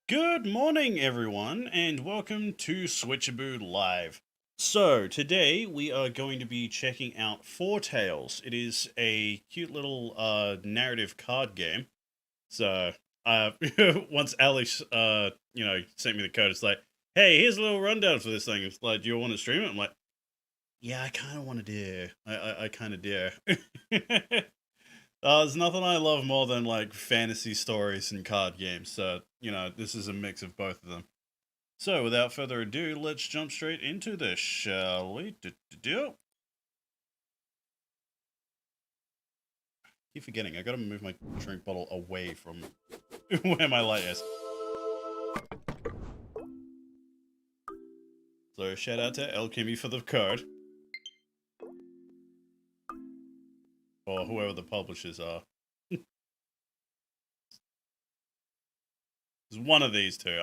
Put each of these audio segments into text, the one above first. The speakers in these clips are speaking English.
Good morning, everyone, and welcome to Switchaboo Live. So, today we are going to be checking out Foretales. It is a cute little narrative card game. So, uh, once Alex, sent me the code, it's like, hey, here's a little rundown for this thing. It's like, do you want to stream it? I'm like, yeah, I kind of want to do. I kind of do. There's nothing I love more than like fantasy stories and card games, so this is a mix of both of them. So without further ado, let's jump straight into this, shall we? Do. Keep forgetting, I gotta move my drink bottle away from where my light is. So shout out to El Kimmy for the code. Or whoever the publishers are. It's one of these two.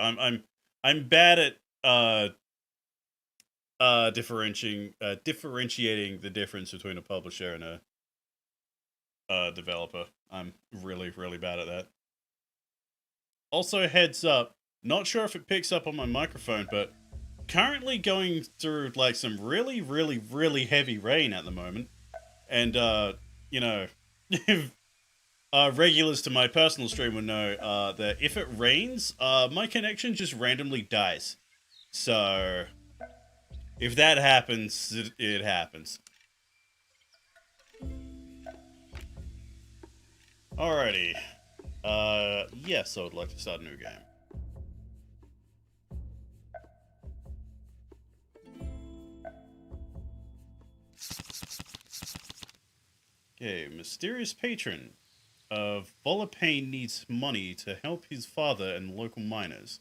I'm bad at differentiating the difference between a publisher and a developer. I'm really, really bad at that. Also, heads up, not sure if it picks up on my microphone, but currently going through like some really, really, really heavy rain at the moment. And if regulars to my personal stream will know that if it rains, my connection just randomly dies. So if that happens, it happens. Alrighty. Yes, I would like to start a new game. Okay, mysterious patron of Volapane needs money to help his father and local miners.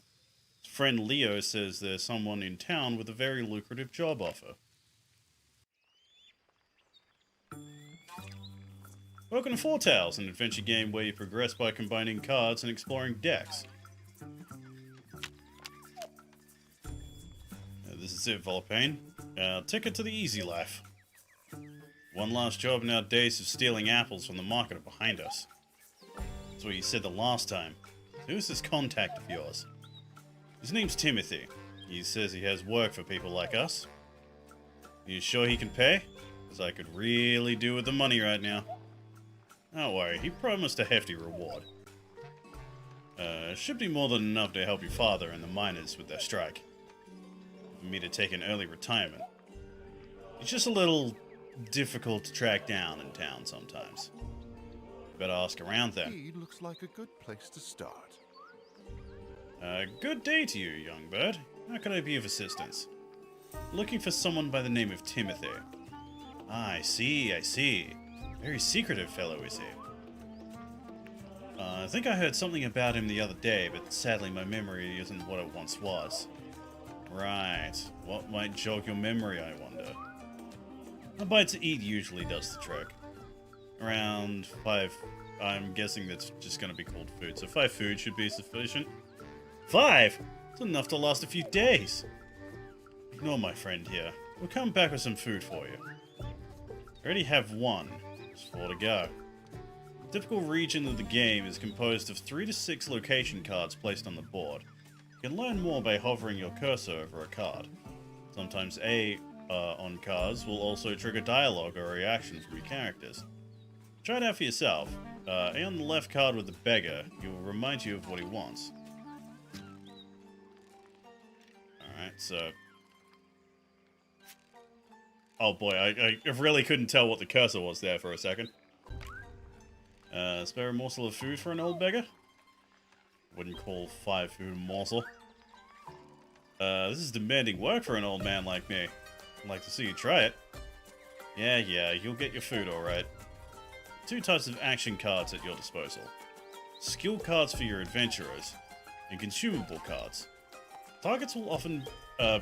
His friend Leo says there's someone in town with a very lucrative job offer. Welcome to Foretales, an adventure game where you progress by combining cards and exploring decks. This is it, Volapane. Ticket to the easy life. One last job in our days of stealing apples from the market are behind us. That's what you said the last time. Who's this contact of yours? His name's Timothy. He says he has work for people like us. Are you sure he can pay? Because I could really do with the money right now. Don't worry, he promised a hefty reward. Should be more than enough to help your father and the miners with their strike. For me to take an early retirement. It's just a little difficult to track down in town sometimes. Better ask around then. He looks like a good place to start. Good day to you, young bird. How can I be of assistance? Looking for someone by the name of Timothy. Ah, I see. Very secretive fellow, is he? I think I heard something about him the other day, but sadly my memory isn't what it once was. Right. What might jog your memory, I wonder? A bite to eat usually does the trick. Around 5, I'm guessing that's just going to be called food, so 5 food should be sufficient. 5? It's enough to last a few days. Ignore my friend here. We'll come back with some food for you. I already have 1. There's 4 to go. The typical region of the game is composed of 3 to 6 location cards placed on the board. You can learn more by hovering your cursor over a card. Sometimes A on cards will also trigger dialogue or reaction from your characters. Try it out for yourself. A on the left card with the beggar, he will remind you of what he wants. Alright, so... Oh boy, I really couldn't tell what the cursor was there for a second. Spare a morsel of food for an old beggar? Wouldn't call 5 food a morsel. This is demanding work for an old man like me. I'd like to see you try it. Yeah, you'll get your food alright. 2 types of action cards at your disposal. Skill cards for your adventurers, and consumable cards. Targets will often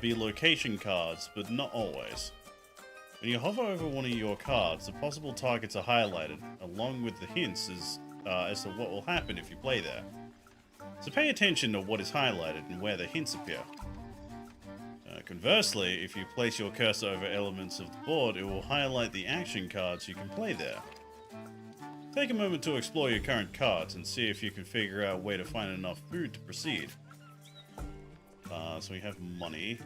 be location cards, but not always. When you hover over one of your cards, the possible targets are highlighted, along with the hints as to what will happen if you play there. So pay attention to what is highlighted and where the hints appear. Conversely, if you place your cursor over elements of the board, it will highlight the action cards you can play there. take a moment to explore your current cards and see if you can figure out a way to find enough food to proceed. So we have money.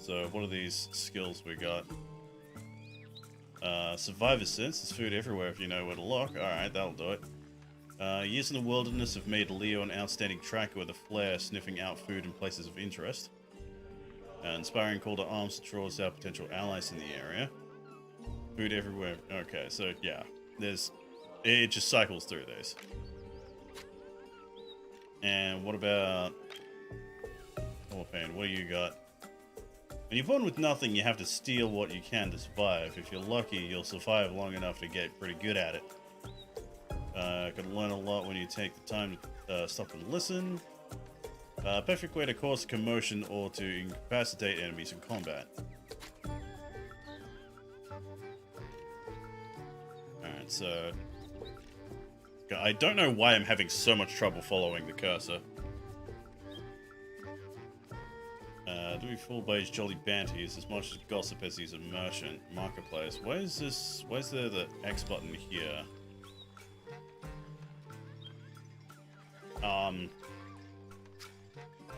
So what are these skills we got? Survivor's sense. There's food everywhere if you know where to look. Alright, that'll do it. Years in the wilderness have made Leo an outstanding tracker with a flair, sniffing out food in places of interest. Inspiring call to arms that draws out potential allies in the area. Food everywhere. Okay, so yeah, it just cycles through these. And what about Warpain? What do you got? When you're born with nothing, you have to steal what you can to survive. If you're lucky, you'll survive long enough to get pretty good at it. Can learn a lot when you take the time to stop and listen. Perfect way to cause commotion or to incapacitate enemies in combat. Alright, so... I don't know why I'm having so much trouble following the cursor. Doing full beige jolly banter is as much as gossip as he's a merchant. Marketplace. Why is there the X button here?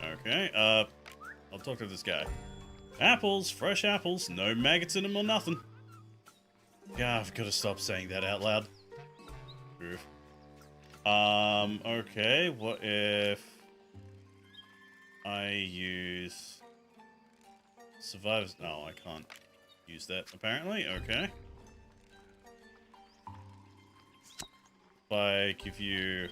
Okay, I'll talk to this guy. Apples, fresh apples, no maggots in them or nothing. Yeah, I've got to stop saying that out loud. Oof. Okay, what if I use survivors? No, I can't use that apparently. Okay. If I give you...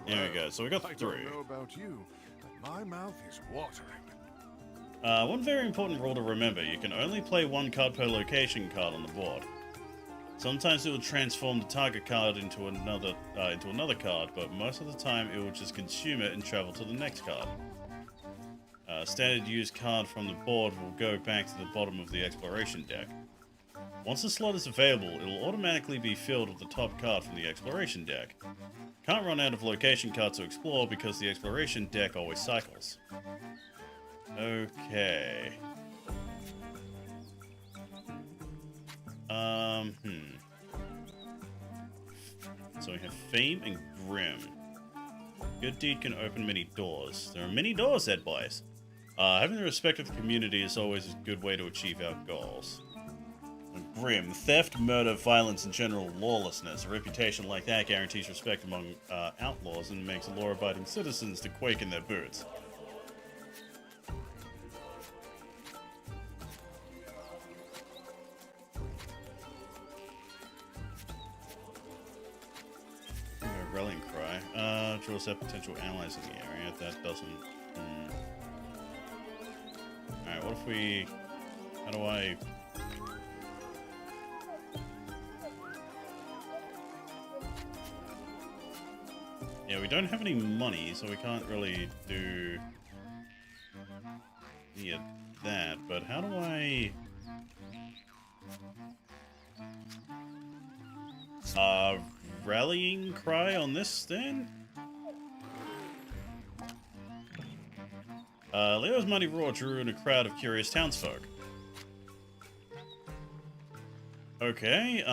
There we go. So we got 3. I don't know about you, but my mouth is watering. One very important rule to remember, you can only play one card per location card on the board. Sometimes it will transform the target card into another card, but most of the time it will just consume it and travel to the next card. Standard used card from the board will go back to the bottom of the exploration deck. Once the slot is available, it will automatically be filled with the top card from the exploration deck. Can't run out of location cards to explore because the exploration deck always cycles. Okay. So we have Fame and Grim. Good deed can open many doors. There are many doors, said boys. Having the respect of the community is always a good way to achieve our goals. And Grim, theft, murder, violence, and general lawlessness. A reputation like that guarantees respect among outlaws and makes law-abiding citizens to quake in their boots. Rallying cry. Draws out potential allies in the area. That doesn't... Alright, what if we... How do I... Yeah, we don't have any money, so we can't really do... Yeah, that, but how do I... Rallying cry on this then? Leo's mighty roar drew in a crowd of curious townsfolk. Okay,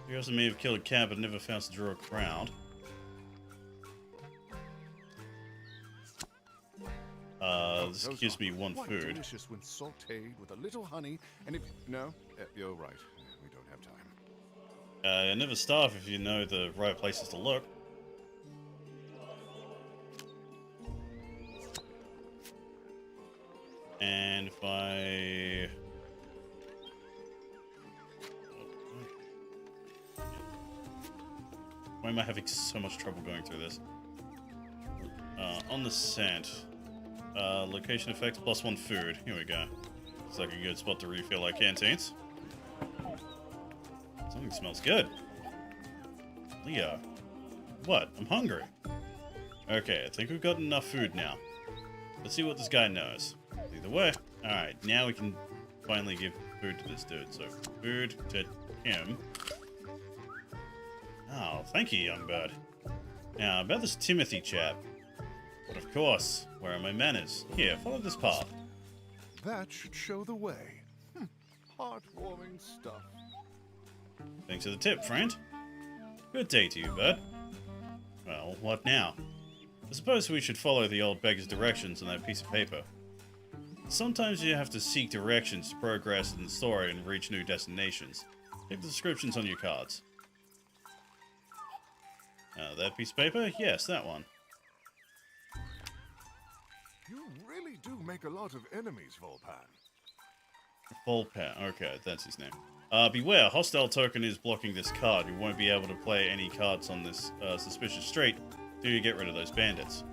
Heroes may have killed a cat, but never fails to draw a crowd. This gives me one quite food. Delicious when sautéed with a little honey, and if no, you're right. We don't have time. Never starve if you know the right places to look. And if I... Why am I having so much trouble going through this? On the scent. Location effects plus 1 food. Here we go. It's like a good spot to refill our canteens. Something smells good. Leo. What? I'm hungry. Okay, I think we've got enough food now. Let's see what this guy knows. Either way. Alright, now we can finally give food to this dude. So, food to him. Oh, thank you, young bird. Now, about this Timothy chap. But of course, where are my manners? Here, follow this path. That should show the way. Heartwarming stuff. Thanks for the tip, friend. Good day to you, bud. Well, what now? I suppose we should follow the old beggar's directions on that piece of paper. Sometimes you have to seek directions to progress in the story and reach new destinations. Check the descriptions on your cards. That piece of paper? Yes, that one. You really do make a lot of enemies, Volpan. Volpan, okay, that's his name. Beware, hostile token is blocking this card. You won't be able to play any cards on this suspicious street till you get rid of those bandits.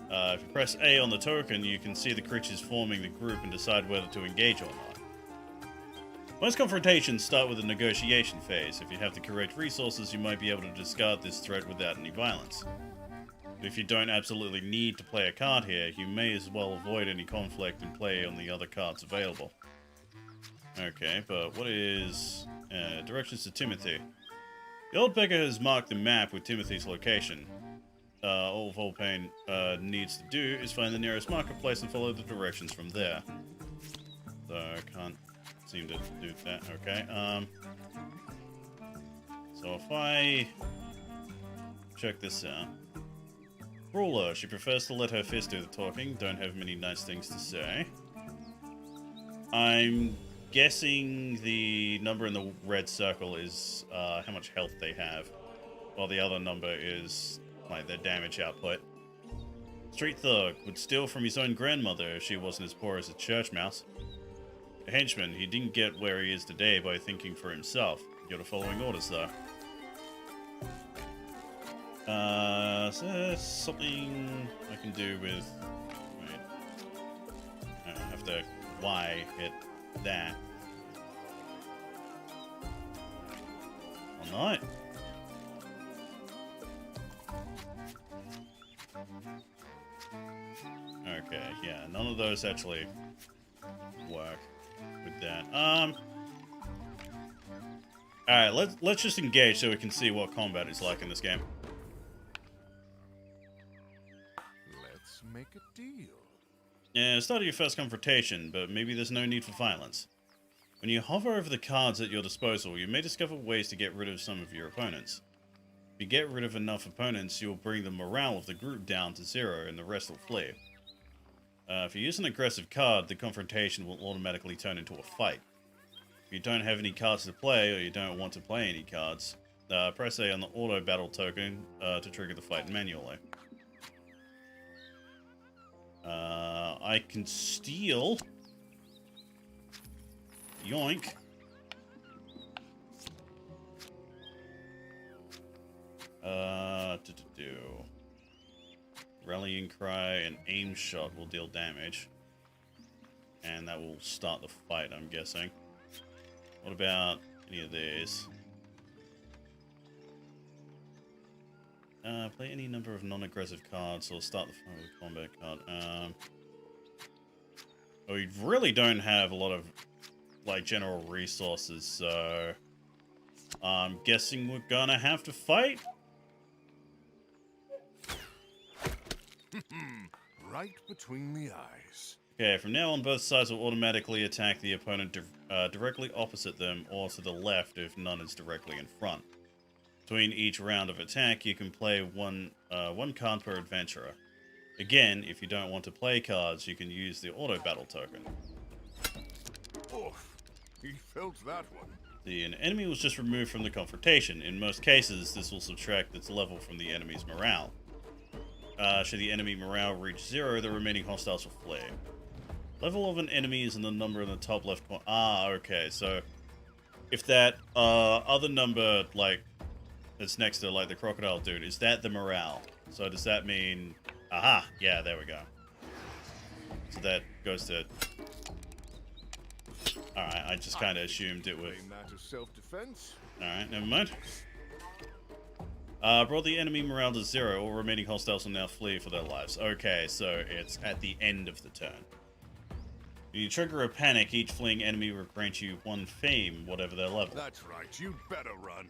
If you press A on the token, you can see the creatures forming the group and decide whether to engage or not. Most confrontations start with a negotiation phase. If you have the correct resources, you might be able to discard this threat without any violence. If you don't absolutely need to play a card here, you may as well avoid any conflict and play on the other cards available. Okay, but what is... directions to Timothy. The old beggar has marked the map with Timothy's location. All Volpan needs to do is find the nearest marketplace and follow the directions from there. So I can't seem to do that. Okay, so if I check this out. Ruler, she prefers to let her fist do the talking, don't have many nice things to say. I'm guessing the number in the red circle is how much health they have, while the other number is like their damage output. Street thug would steal from his own grandmother if she wasn't as poor as a church mouse. A henchman, he didn't get where he is today by thinking for himself. You're following orders though. So there's something I can do with... Wait. I don't have to Y hit that. Or not. Okay, yeah, none of those actually work with that. Alright, let's just engage so we can see what combat is like in this game. Let's make a deal. Yeah, start your first confrontation, but maybe there's no need for violence. When you hover over the cards at your disposal, you may discover ways to get rid of some of your opponents. If you get rid of enough opponents, you'll bring the morale of the group down to 0 and the rest will flee. If you use an aggressive card, the confrontation will automatically turn into a fight. If you don't have any cards to play, or you don't want to play any cards, press A on the auto battle token to trigger the fight manually. I can steal. Yoink. Rallying cry and aim shot will deal damage. And that will start the fight, I'm guessing. What about any of these? Play any number of non-aggressive cards or start the fight with a combat card. We really don't have a lot of like general resources, so I'm guessing we're gonna have to fight. Right between the eyes. Okay, from now on, both sides will automatically attack the opponent directly opposite them or to the left if none is directly in front. Between each round of attack, you can play one card per adventurer. Again, if you don't want to play cards, you can use the auto battle token. Oh, he felt that one. An enemy was just removed from the confrontation. In most cases, this will subtract its level from the enemy's morale. Should the enemy morale reach 0, the remaining hostiles will flee. Level of an enemy is in the number in the top left corner. Ah, okay, so if that other number, like, that's next to, like, the crocodile dude, is that the morale? So does that mean... Aha! Yeah, there we go. So that goes to... Alright, I just kind of assumed it would... That is self-defense. Alright, never mind. Brought the enemy morale to 0. All remaining hostiles will now flee for their lives. Okay, so it's at the end of the turn. When you trigger a panic, each fleeing enemy will grant you 1 fame, whatever their level. That's right, you'd better run.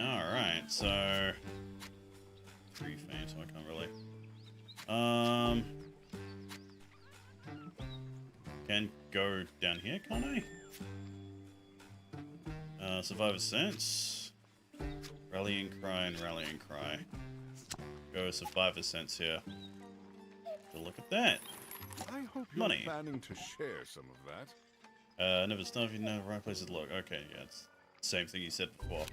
Alright. Right, so... Pretty faint, so I can't really... Can go down here, can't I? Survivor Sense. Rallying Cry and Rallying Cry. Go Survivor Sense here. So look at that. I hope you're Money. planning to share some of that. Never stop if you know the right place to look. Okay, yeah, it's the same thing you said before.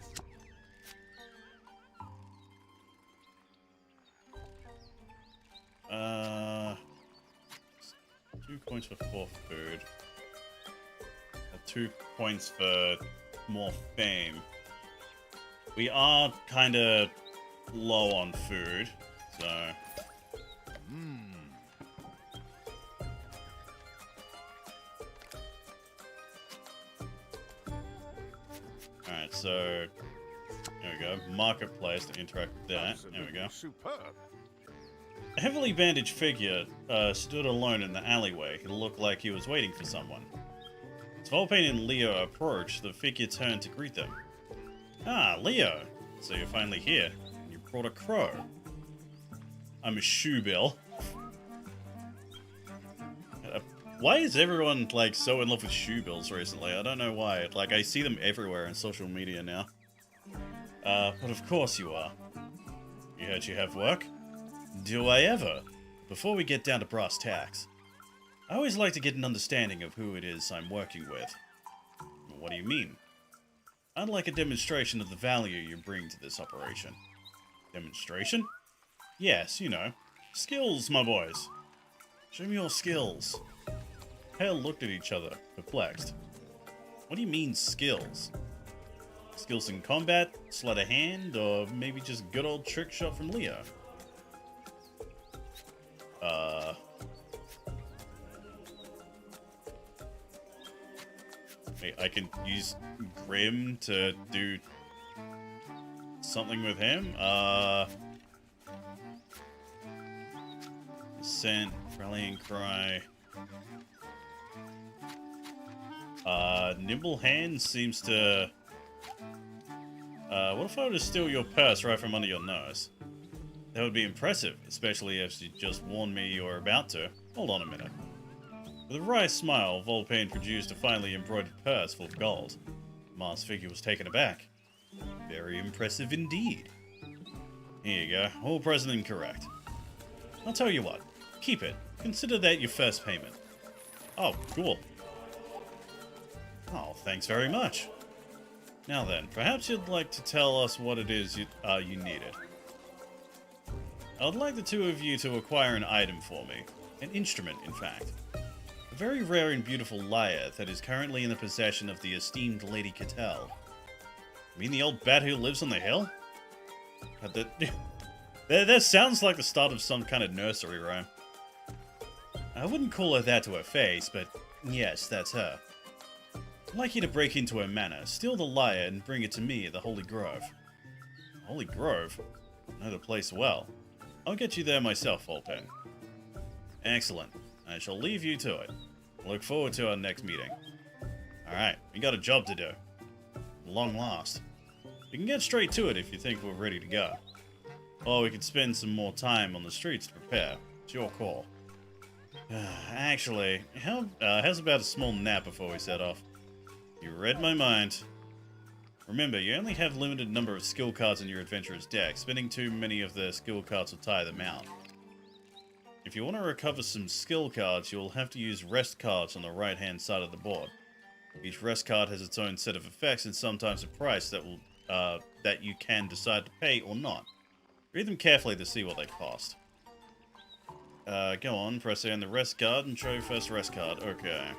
Uh, 2 points for 4 food. 2 points for more fame. We are kind of low on food, so... Alright, so... There we go. Marketplace to interact with that. There we go. Superb. A heavily bandaged figure stood alone in the alleyway. He looked like he was waiting for someone. As Volpain and Leo approached, the figure turned to greet them. Ah, Leo! So you're finally here. And you brought a crow. I'm a shoebill. Why is everyone, like, so in love with shoebills recently? I don't know why. Like, I see them everywhere on social media now. But of course you are. You heard you have work? Do I ever? Before we get down to brass tacks, I always like to get an understanding of who it is I'm working with. What do you mean? I'd like a demonstration of the value you bring to this operation. Demonstration? Yes, you know. Skills, my boys. Show me your skills. Hale looked at each other, perplexed. What do you mean, skills? Skills in combat, sleight of hand, or maybe just good old trick shot from Leo? Wait, I can use Grim to do something with him? Scent, Rallying Cry. Nimble Hand seems to... what if I were to steal your purse right from under your nose? That would be impressive, especially if you just warned me you were about to. Hold on a minute. With a wry smile, Volpain produced a finely embroidered purse full of gold. Mars' figure was taken aback. Very impressive indeed. Here you go, all present and correct. I'll tell you what, keep it. Consider that your first payment. Oh, cool. Oh, thanks very much. Now then, perhaps you'd like to tell us what it is you needed. I'd like the two of you to acquire an item for me. An instrument, in fact. A very rare and beautiful lyre that is currently in the possession of the esteemed Lady Foretales. You mean the old bat who lives on the hill? That sounds like the start of some kind of nursery rhyme. I wouldn't call her that to her face, but yes, that's her. I'd like you to break into her manor, steal the lyre, and bring it to me at the Holy Grove. Holy Grove? I know the place well. I'll get you there myself, Volpain. Excellent. I shall leave you to it. Look forward to our next meeting. Alright, we got a job to do. Long last. We can get straight to it if you think we're ready to go. Or we could spend some more time on the streets to prepare. It's your call. Actually, how's about a small nap before we set off? You read my mind. Remember, you only have limited number of skill cards in your adventurer's deck. Spending too many of the skill cards will tire them out. If you want to recover some skill cards, you will have to use rest cards on the right-hand side of the board. Each rest card has its own set of effects and sometimes a price that will that you can decide to pay or not. Read them carefully to see what they cost. Go on, press A on the rest card and show your first rest card. Okay.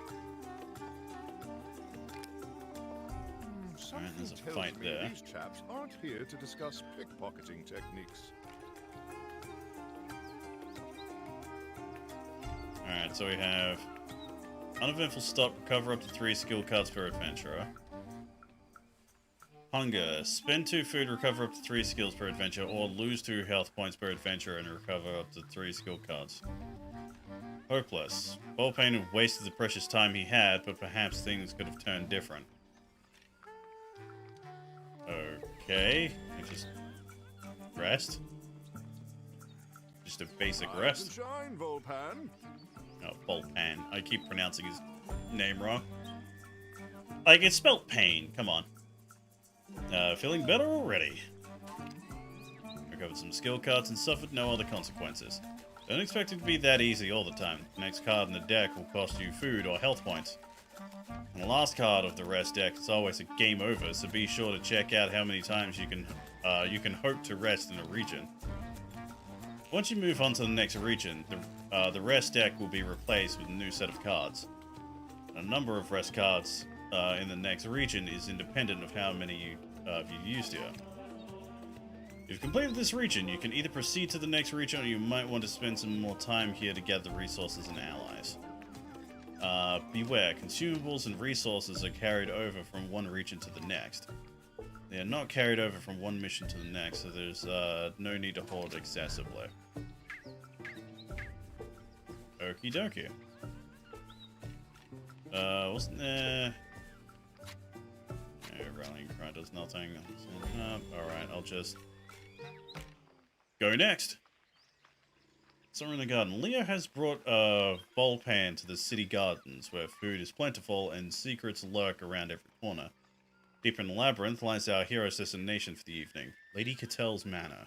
Alright, there's a fight there. These chaps aren't here to discuss pickpocketing techniques. Alright, so we have uneventful stop, recover up to 3 skill cards per adventurer. Hunger, spend 2 food, recover up to 3 skills per adventure, or lose 2 health points per adventure and recover up to 3 skill cards. Hopeless. Volpain had wasted the precious time he had, but perhaps things could have turned different. Okay, Just rest? Just a basic Rise rest? and shine, Volpan. Oh, Volpan. I keep pronouncing his name wrong. Like, it's spelt pain. Come on. Feeling better already. Recovered some skill cards and suffered no other consequences. Don't expect it to be that easy all the time. The next card in the deck will cost you food or health points. And the last card of the rest deck is always a game over, so be sure to check out how many times you can hope to rest in a region. Once you move on to the next region, the rest deck will be replaced with a new set of cards. A number of rest cards in the next region is independent of how many you've used here. If you've completed this region, you can either proceed to the next region or you might want to spend some more time here to gather resources and allies. Beware, consumables and resources are carried over from one region to the next. They are not carried over from one mission to the next, so there's no need to hoard excessively. Okie dokie. Wasn't there... Rallying cry does nothing. Alright, I'll just... go next! Somewhere in the garden. Leo has brought Volpan to the city gardens, where food is plentiful and secrets lurk around every corner. Deep in the labyrinth lies our hero's destination for the evening, Lady Catel's Manor.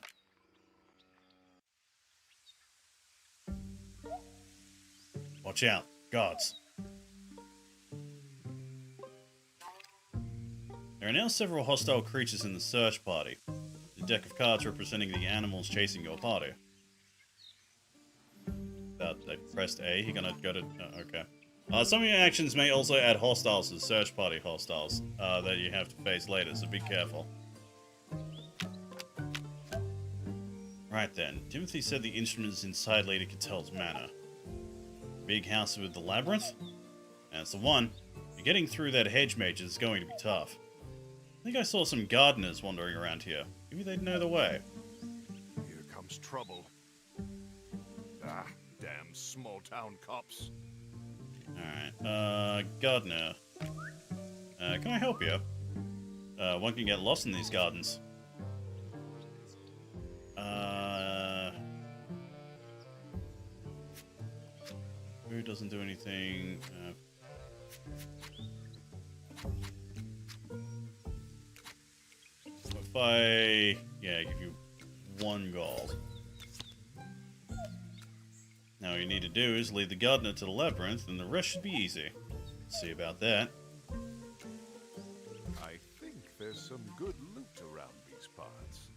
Watch out, guards. There are now several hostile creatures in the search party. The deck of cards representing the animals chasing your party. I pressed A, you're gonna go to... okay. Some of your actions may also add hostiles to search party hostiles that you have to face later, so be careful. Right then, Timothy said the instrument is inside Lady Catel's Manor. Big house with the labyrinth? That's the one. You're getting through that hedge mage is going to be tough. I think I saw some gardeners wandering around here. Maybe they'd know the way. Here comes trouble. Ah, damn small town cops. Alright, gardener. Can I help you? One can get lost in these gardens. Who doesn't do anything? If I... yeah, give you 1 gold. Now all you need to do is lead the gardener to the labyrinth, and the rest should be easy. See about that. I think there's some good loot around these parts.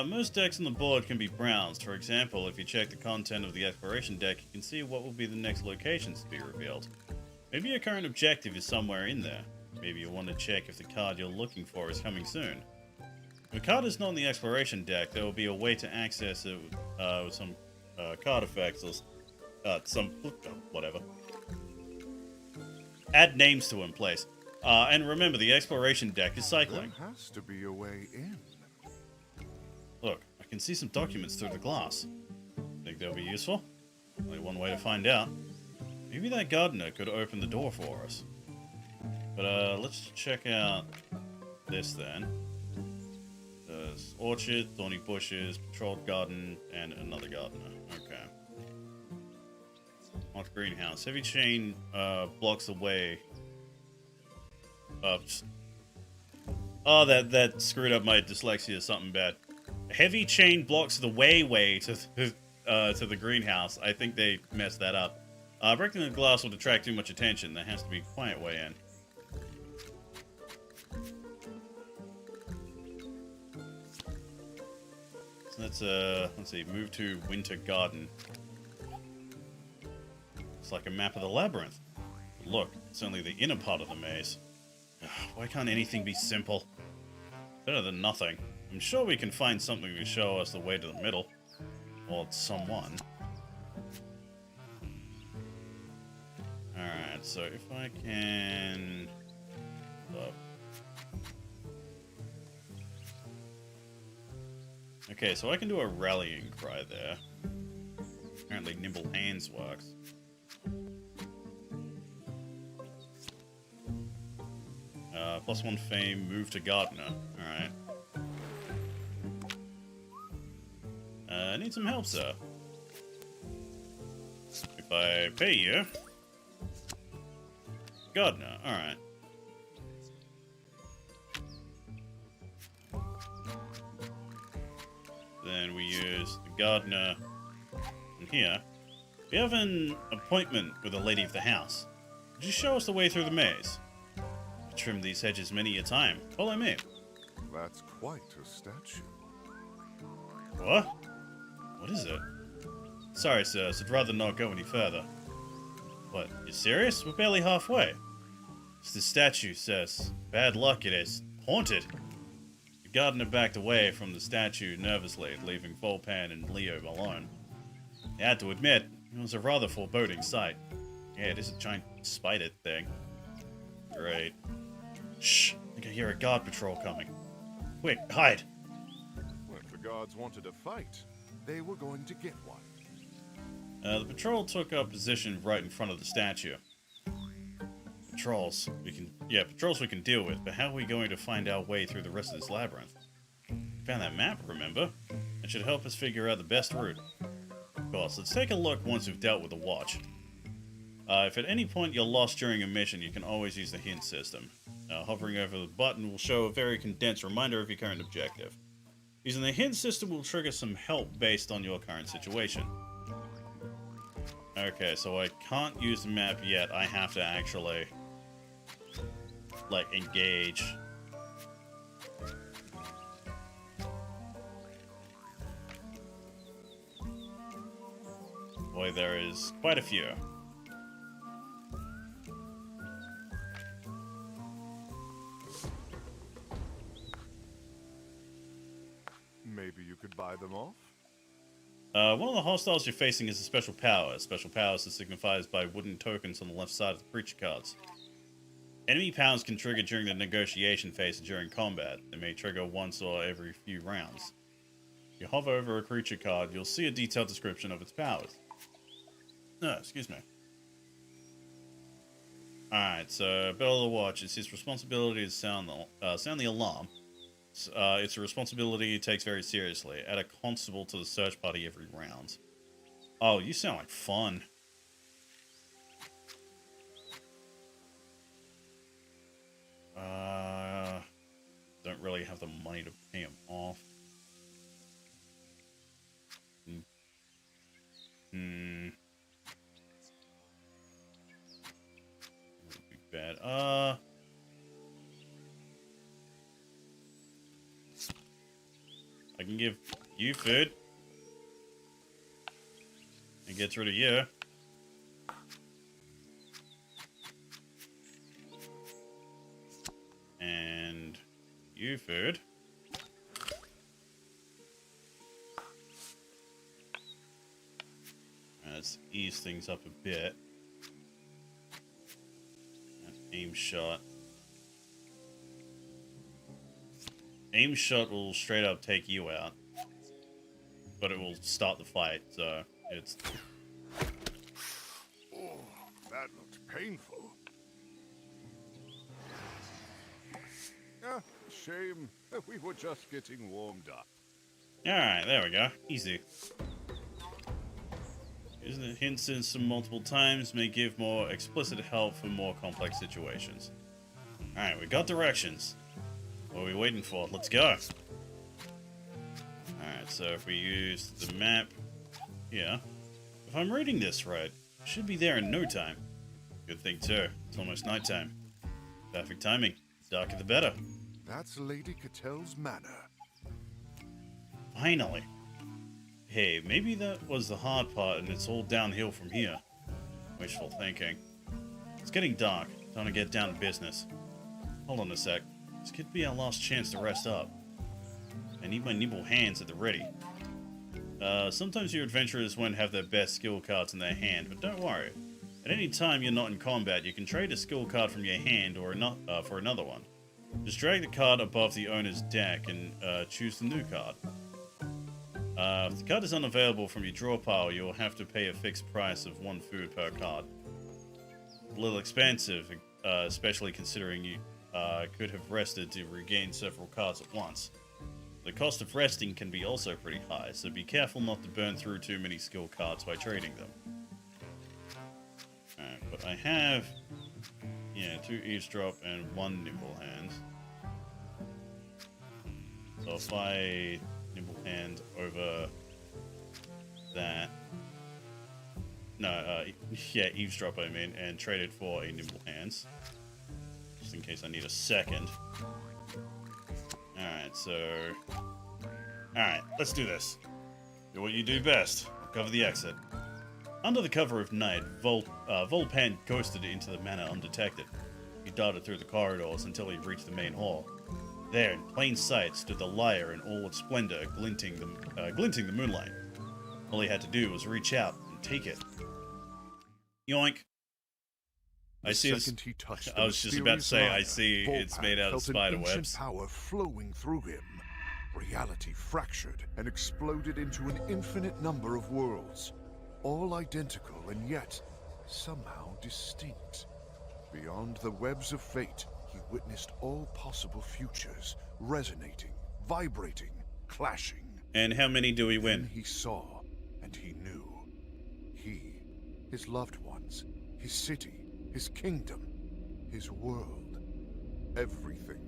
Most decks on the board can be browsed. For example, if you check the content of the exploration deck, you can see what will be the next locations to be revealed. Maybe your current objective is somewhere in there. Maybe you want to check if the card you're looking for is coming soon. If a card is not in the exploration deck, there will be a way to access it with some card effects or whatever. Add names to in place. And remember, the exploration deck is cycling. There has to be a way in. Look, I can see some documents through the glass. Think they'll be useful? Only one way to find out. Maybe that gardener could open the door for us. But let's check out this then. There's orchard, thorny bushes, patrolled garden, and another gardener. Okay. Locked greenhouse. Heavy chain blocks the way. Oh, that screwed up my dyslexia. Something bad. Heavy chain blocks the way to the greenhouse. I think they messed that up. Breaking the glass will attract too much attention. There has to be a quiet way in. So let's see, move to Winter Garden. It's like a map of the labyrinth. Look, it's only the inner part of the maze. Why can't anything be simple? Better than nothing. I'm sure we can find something to show us the way to the middle. Or someone. Alright, so if I can... Okay, so I can do a rallying cry there. Apparently Nimble Hands works. +1 fame, move to Gardener. Alright. I need some help, sir. If I pay you... Gardener, alright. Then we use the gardener in here. We have an appointment with the lady of the house. Could you show us the way through the maze? I've trimmed these hedges many a time. Follow me. That's quite a statue. What? What is it? Sorry, sir. I'd rather not go any further. What? You serious? We're barely halfway. As the statue says, bad luck it is. Haunted. The gardener backed away from the statue nervously, leaving Volpan and Leo alone. I had to admit, it was a rather foreboding sight. Yeah, it is a giant spider thing. Great. Shh! I think I hear a guard patrol coming. Quick, hide! Well, if the guards wanted a fight, they were going to get one. The patrol took up position right in front of the statue. Patrols we can deal with, but how are we going to find our way through the rest of this labyrinth? Found that map, remember? It should help us figure out the best route. Of course, let's take a look once we've dealt with the watch. If at any point you're lost during a mission, you can always use the hint system. Hovering over the button will show a very condensed reminder of your current objective. Using the hint system will trigger some help based on your current situation. Okay, so I can't use the map yet. I have to actually, like, engage. Boy, there is quite a few. Maybe you could buy them off? One of the hostiles you're facing is a special power. Special powers are signified by wooden tokens on the left side of the creature cards. Enemy powers can trigger during the negotiation phase or during combat. They may trigger once or every few rounds. If you hover over a creature card, you'll see a detailed description of its powers. Excuse me. Alright, so Bell of the Watch. It's his responsibility to sound the alarm. It's a responsibility he takes very seriously. Add a constable to the search party every round. Oh, you sound like fun. Don't really have the money to pay him off. Would be bad. I can give you food. And get rid of you. And you food. Let's ease things up a bit. An aim shot. Aim shot will straight up take you out. But it will start the fight, so it's... Oh, that looked painful. Ah, shame. We were just getting warmed up. Alright, there we go. Easy. Using the hint system multiple times may give more explicit help for more complex situations. Alright, we got directions. What are we waiting for? Let's go! Alright, so if we use the map here, if I'm reading this right, it should be there in no time. Good thing too, it's almost nighttime. Perfect timing. Darker the better. That's Lady Catel's manor. Finally. Hey, maybe that was the hard part and it's all downhill from here. Wishful thinking. It's getting dark. Time to get down to business. Hold on a sec. This could be our last chance to rest up. I need my nimble hands at the ready. Sometimes your adventurers won't have their best skill cards in their hand, but don't worry. At any time you're not in combat, you can trade a skill card from your hand or for another one. Just drag the card above the owner's deck and choose the new card. If the card is unavailable from your draw pile, you'll have to pay a fixed price of 1 food per card. A little expensive, especially considering you could have rested to regain several cards at once. The cost of resting can be also pretty high, so be careful not to burn through too many skill cards by trading them. Alright, but I have, yeah, 2 eavesdrop and 1 nimble hand. So if I nimble hand over that, no, yeah, eavesdrop I mean, and trade it for a nimble hands, just in case I need a second. Alright, so, alright, let's do this. Do what you do best. I'll cover the exit. Under the cover of night, Volpan ghosted into the manor undetected. He darted through the corridors until he reached the main hall. There, in plain sight, stood the lyre in all its splendor, glinting the moonlight. All he had to do was reach out and take it. Yoink. I see this. I was just about to say, I see it's made out of spider webs. Power flowing through him. Reality fractured and exploded into an infinite number of worlds, all identical and yet somehow distinct. Beyond the webs of fate, he witnessed all possible futures, resonating, vibrating, clashing. And how many do we win? Then he saw, and he knew. He, his loved ones, his city, his kingdom, his world, everything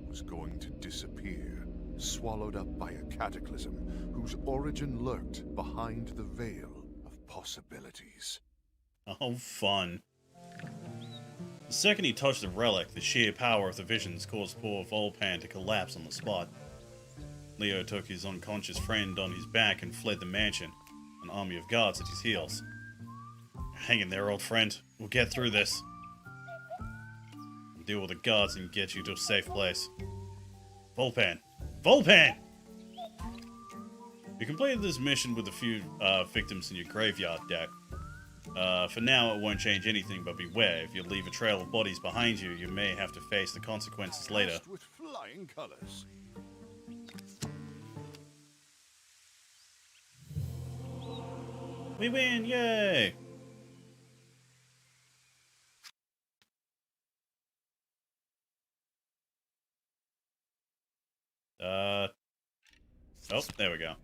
was going to disappear, swallowed up by a cataclysm whose origin lurked behind the veil of possibilities. Oh, fun. The second he touched the relic, the sheer power of the visions caused poor Volpan to collapse on the spot. Leo took his unconscious friend on his back and fled the mansion, an army of guards at his heels. Hang in there, old friend. We'll get through this. We'll deal with the guards and get you to a safe place. Volpan! Volpan! You completed this mission with a few victims in your graveyard deck. For now, it won't change anything, but beware. If you leave a trail of bodies behind you, you may have to face the consequences later. With flying colors. We win! Yay! Oh, there we go.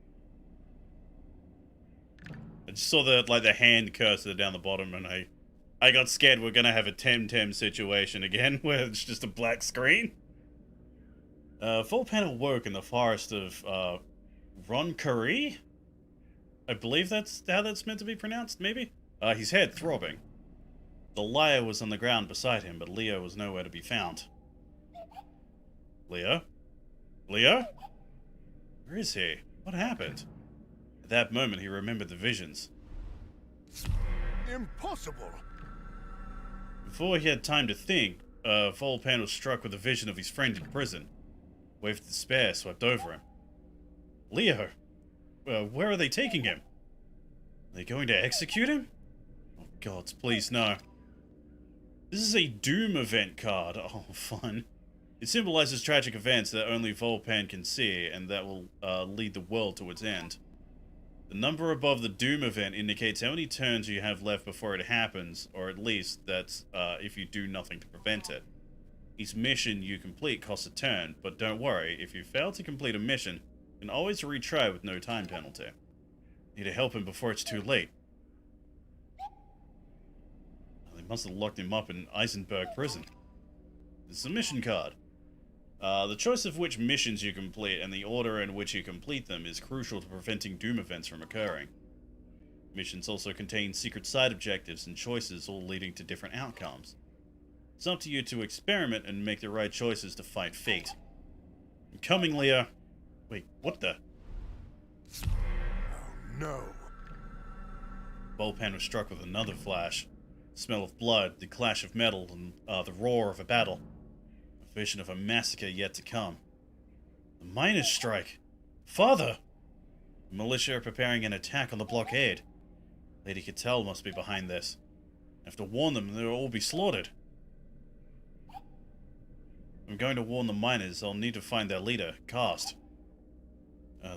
I just saw the hand cursor down the bottom, and I got scared we're gonna have a Temtem situation again, where it's just a black screen. Volpan awoke in the forest of, Roncurry? I believe that's how that's meant to be pronounced, maybe? His head throbbing. The lyre was on the ground beside him, but Leo was nowhere to be found. Leo? Leo? Where is he? What happened? At that moment, he remembered the visions. Impossible! Before he had time to think, Volpan was struck with a vision of his friend in prison. A wave of despair swept over him. Leo! Where are they taking him? Are they going to execute him? Oh gods, please no. This is a Doom event card. Oh, fun. It symbolizes tragic events that only Volpan can see, and that will lead the world to its end. The number above the Doom event indicates how many turns you have left before it happens, or at least that's if you do nothing to prevent it. Each mission you complete costs a turn, but don't worry, if you fail to complete a mission, you can always retry with no time penalty. Need to help him before it's too late. They must have locked him up in Eisenberg prison. This is a mission card. The choice of which missions you complete and the order in which you complete them is crucial to preventing Doom events from occurring. Missions also contain secret side objectives and choices, all leading to different outcomes. It's up to you to experiment and make the right choices to fight fate. I'm coming, Leo. Wait, what the? Oh no. Volpan was struck with another flash. The smell of blood, the clash of metal, and the roar of a battle. A vision of a massacre yet to come. The miners' strike! Father! The militia are preparing an attack on the blockade. Lady Cattell must be behind this. I have to warn them, they'll all be slaughtered. I'm going to warn the miners. I'll need to find their leader, Cast.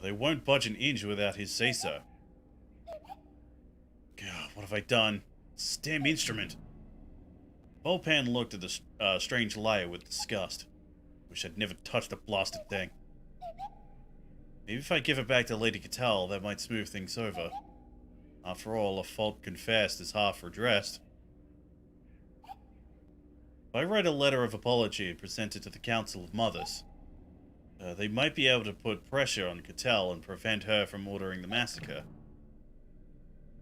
They won't budge an inch without his say-so. God, what have I done? This damn instrument. Volpan looked at the strange lyre with disgust. Wish I'd never touched the blasted thing. Maybe if I give it back to Lady Cattell, that might smooth things over. After all, a fault confessed is half redressed. If I write a letter of apology and present it to the Council of Mothers, they might be able to put pressure on Cattell and prevent her from ordering the massacre.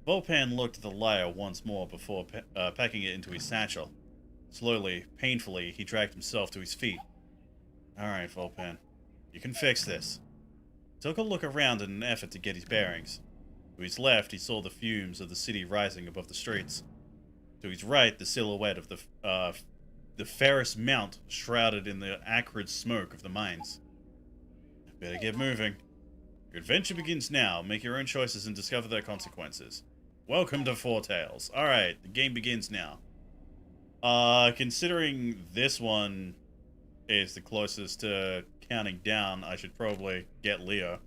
Volpan looked at the lyre once more before packing it into his satchel. Slowly, painfully, he dragged himself to his feet. Alright, Volpan. You can fix this. He took a look around in an effort to get his bearings. To his left, he saw the fumes of the city rising above the streets. To his right, the silhouette of the Ferris Mount shrouded in the acrid smoke of the mines. Better get moving. Your adventure begins now. Make your own choices and discover their consequences. Welcome to Foretales. Alright, the game begins now. Considering this one is the closest to counting down, I should probably get Leo.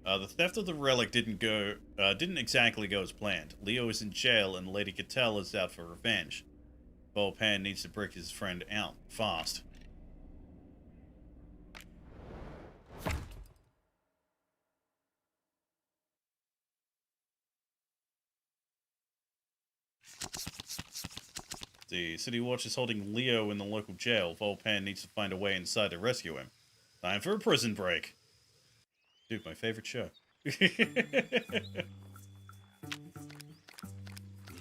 The theft of the relic didn't exactly go as planned. Leo is in jail and Lady Cattell is out for revenge. Volpan needs to break his friend out fast. The City Watch is holding Leo in the local jail. Volpan needs to find a way inside to rescue him. Time for a prison break. Dude, my favorite show.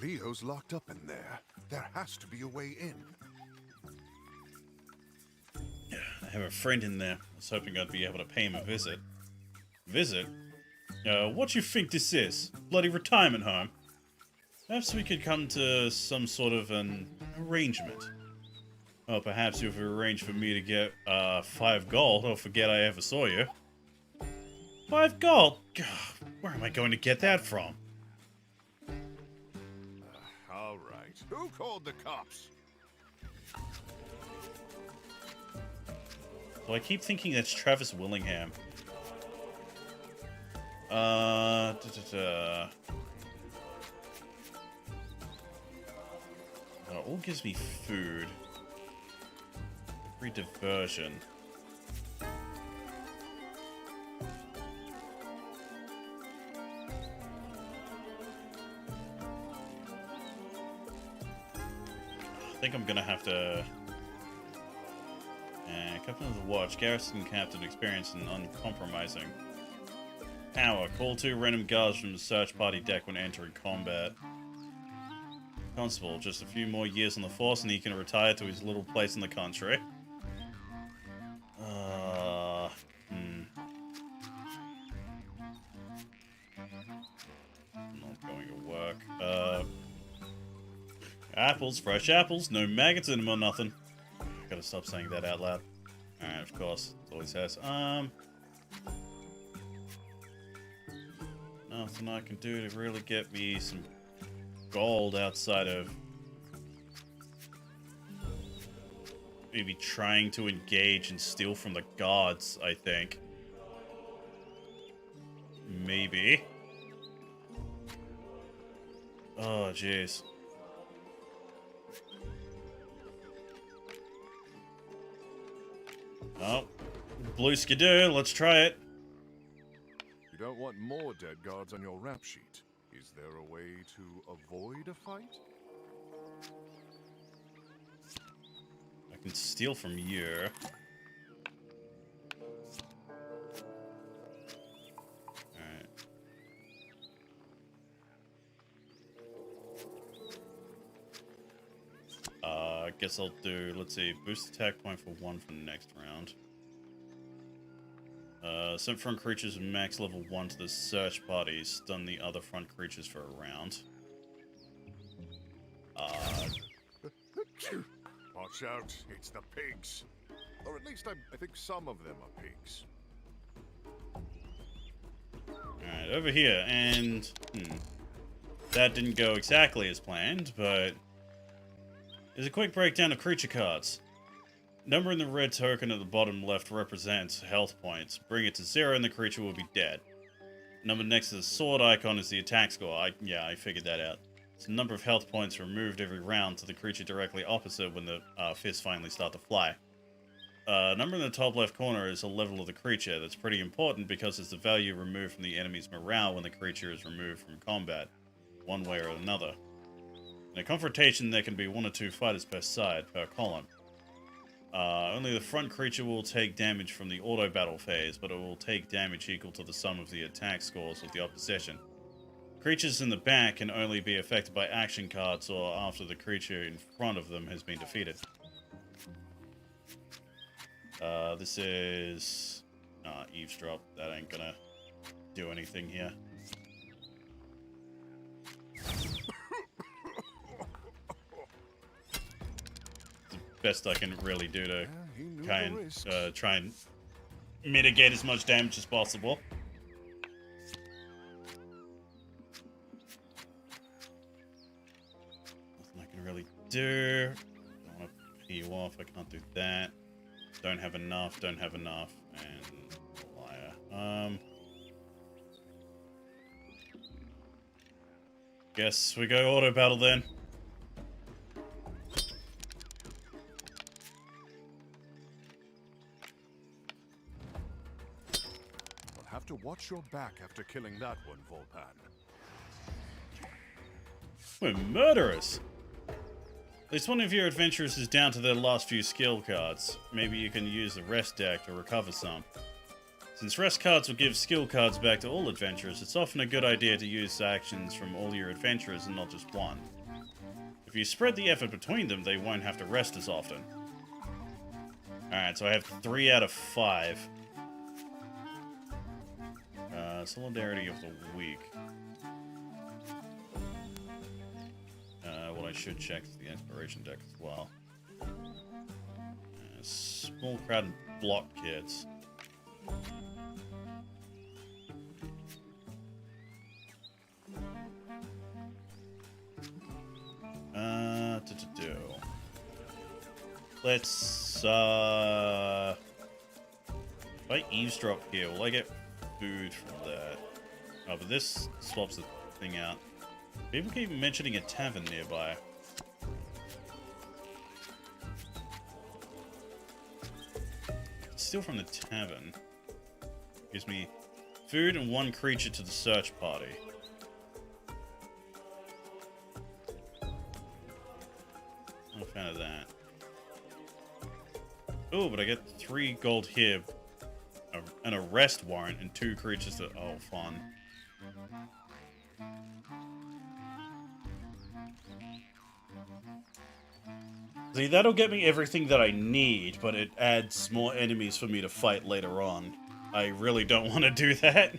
Leo's locked up in there. There has to be a way in. I have a friend in there. I was hoping I'd be able to pay him a visit. Visit? What you think this is? Bloody retirement home? Perhaps we could come to some sort of an arrangement. Well, perhaps you've arranged for me to get 5 gold, or forget I ever saw you. 5 gold? God, where am I going to get that from? All right. Who called the cops? So I keep thinking that's Travis Willingham. It all gives me food. Free diversion. I think I'm gonna have to... Captain of the Watch. Garrison Captain experienced and uncompromising. Power. Call 2 random guards from the search party deck when entering combat. Constable. Just a few more years on the force and he can retire to his little place in the country. Not going to work. Apples. Fresh apples. No maggots in them or nothing. Gotta stop saying that out loud. Alright, of course. It always has. Nothing I can do to really get me some gold outside of maybe trying to engage and steal from the gods, I think. Maybe. Oh, jeez. Oh, blue skidoo, let's try it. You don't want more dead guards on your rap sheet. Is there a way to avoid a fight? I can steal from you. Alright. I guess I'll do, let's see, boost attack point for 1 for the next round. Send front creatures max level 1 to the search party. Stun the other front creatures for a round. Watch out, it's the pigs. Or at least I think some of them are pigs. Alright, over here, and... that didn't go exactly as planned, but... There's a quick breakdown of creature cards. Number in the red token at the bottom left represents health points. Bring it to 0 and the creature will be dead. Number next to the sword icon is the attack score. I figured that out. It's the number of health points removed every round to the creature directly opposite when the fists finally start to fly. Number in the top left corner is a level of the creature. That's pretty important because it's the value removed from the enemy's morale when the creature is removed from combat, one way or another. In a confrontation, there can be 1 or 2 fighters per side, per column. Only the front creature will take damage from the auto-battle phase, but it will take damage equal to the sum of the attack scores of the opposition. Creatures in the back can only be affected by action cards or after the creature in front of them has been defeated. This is... eavesdrop. That ain't gonna do anything here. Best I can really do to try and mitigate as much damage as possible. Nothing I can really do. Don't want to pay you off. I can't do that. Don't have enough. Don't have enough. And liar. Guess we go auto battle then. Have to watch your back after killing that one, Volpan. We're murderers! At least one of your adventurers is down to their last few skill cards. Maybe you can use the rest deck to recover some. Since rest cards will give skill cards back to all adventurers, it's often a good idea to use actions from all your adventurers and not just one. If you spread the effort between them, they won't have to rest as often. Alright, so I have 3 out of 5. Solidarity of the Weak. What I should check is the Inspiration deck as well. Small crowd and block kids. Let's, if I eavesdrop here, will I get food from that? Oh, but this swaps the thing out. People keep mentioning a tavern nearby. Steal from the tavern. Gives me food and 1 creature to the search party. Not a fan of that. Oh, but I get 3 gold here. An arrest warrant and 2 creatures that... Oh, fun. See, that'll get me everything that I need, but it adds more enemies for me to fight later on. I really don't want to do that.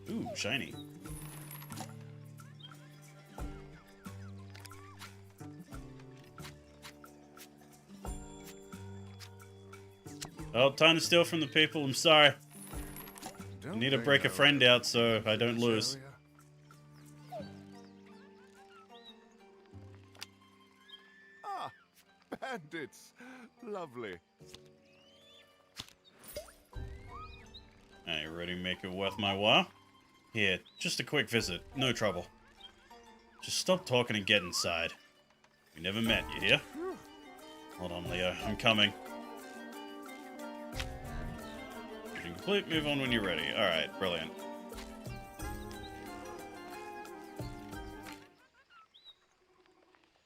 Ooh, shiny. Oh, time to steal from the people. I'm sorry. I need to break a friend out so I don't lose. Ah, bandits. Lovely. Are you ready to make it worth my while? Here, just a quick visit. No trouble. Just stop talking and get inside. We never met, you hear? Hold on, Leo. I'm coming. Complete, move on when you're ready. Alright, brilliant.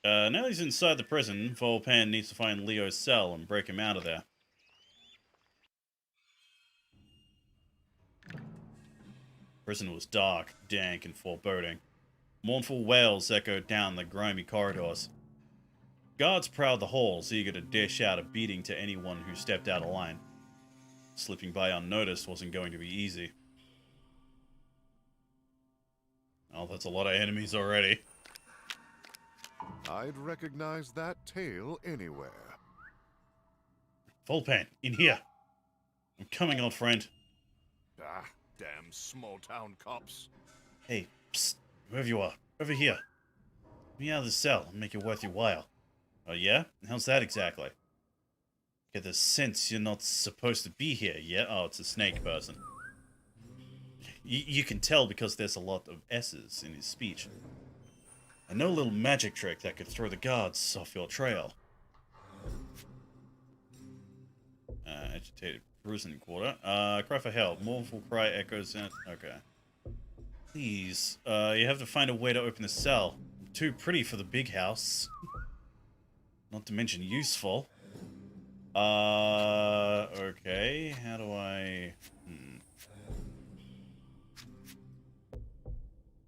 Now he's inside the prison, Volpan needs to find Leo's cell and break him out of there. Prison was dark, dank, and foreboding. Mournful wails echoed down the grimy corridors. Guards prowled the halls, eager to dish out a beating to anyone who stepped out of line. Slipping by unnoticed wasn't going to be easy. Oh, that's a lot of enemies already. I'd recognize that tail anywhere. Volpan, in here. I'm coming, old friend. Ah, damn small-town cops. Hey, psst, whoever you are, over here. Get me out of the cell and make it worth your while. Oh yeah? How's that exactly? Get the sense you're not supposed to be here, yeah? Oh, it's a snake person. You can tell because there's a lot of S's in his speech. I know a little magic trick that could throw the guards off your trail. Agitated prison quarter. Cry for help. Mournful cry echoes in. Okay. Please, you have to find a way to open the cell. I'm too pretty for the big house. Not to mention useful. Okay. How do I...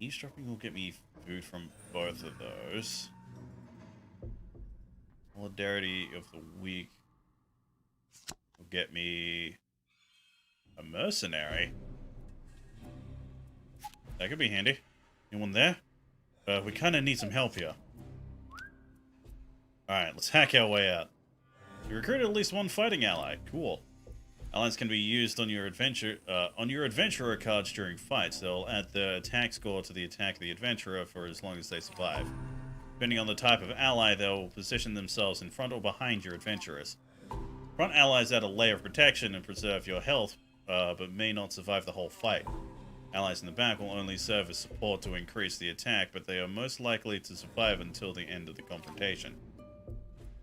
Eavesdropping will get me food from both of those. Solidarity of the week will get me a mercenary. That could be handy. Anyone there? We kind of need some help here. Alright, let's hack our way out. You recruited at least one fighting ally. Cool. Allies can be used on your adventurer cards during fights. They'll add the attack score to the attack of the adventurer for as long as they survive. Depending on the type of ally, they'll position themselves in front or behind your adventurers. Front allies add a layer of protection and preserve your health, but may not survive the whole fight. Allies in the back will only serve as support to increase the attack, but they are most likely to survive until the end of the confrontation.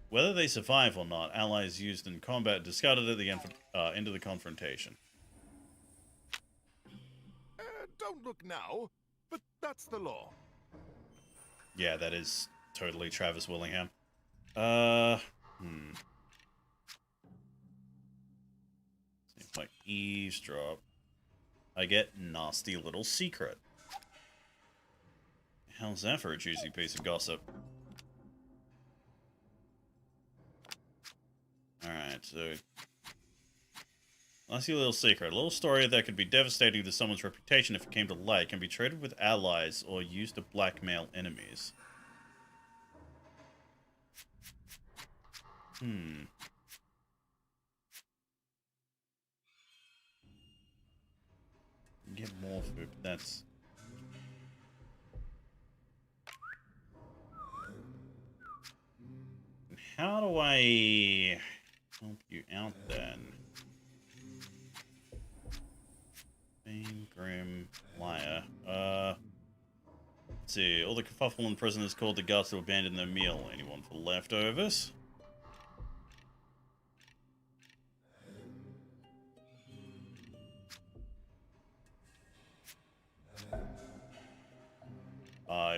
Whether they survive or not, allies used in combat discarded at the end of the confrontation. Don't look now, but that's the law. Yeah, that is totally Travis Willingham. If I eavesdrop, I get nasty little secret. How's that for a juicy piece of gossip? Alright, so... Nasty little secret. A little story that could be devastating to someone's reputation if it came to light can be traded with allies or used to blackmail enemies. Get more food, but that's... How do I help you out then? Bane, Grim, Liar. Let's see. All the kerfuffle in prisoners called the guards to abandon their meal. Anyone for leftovers?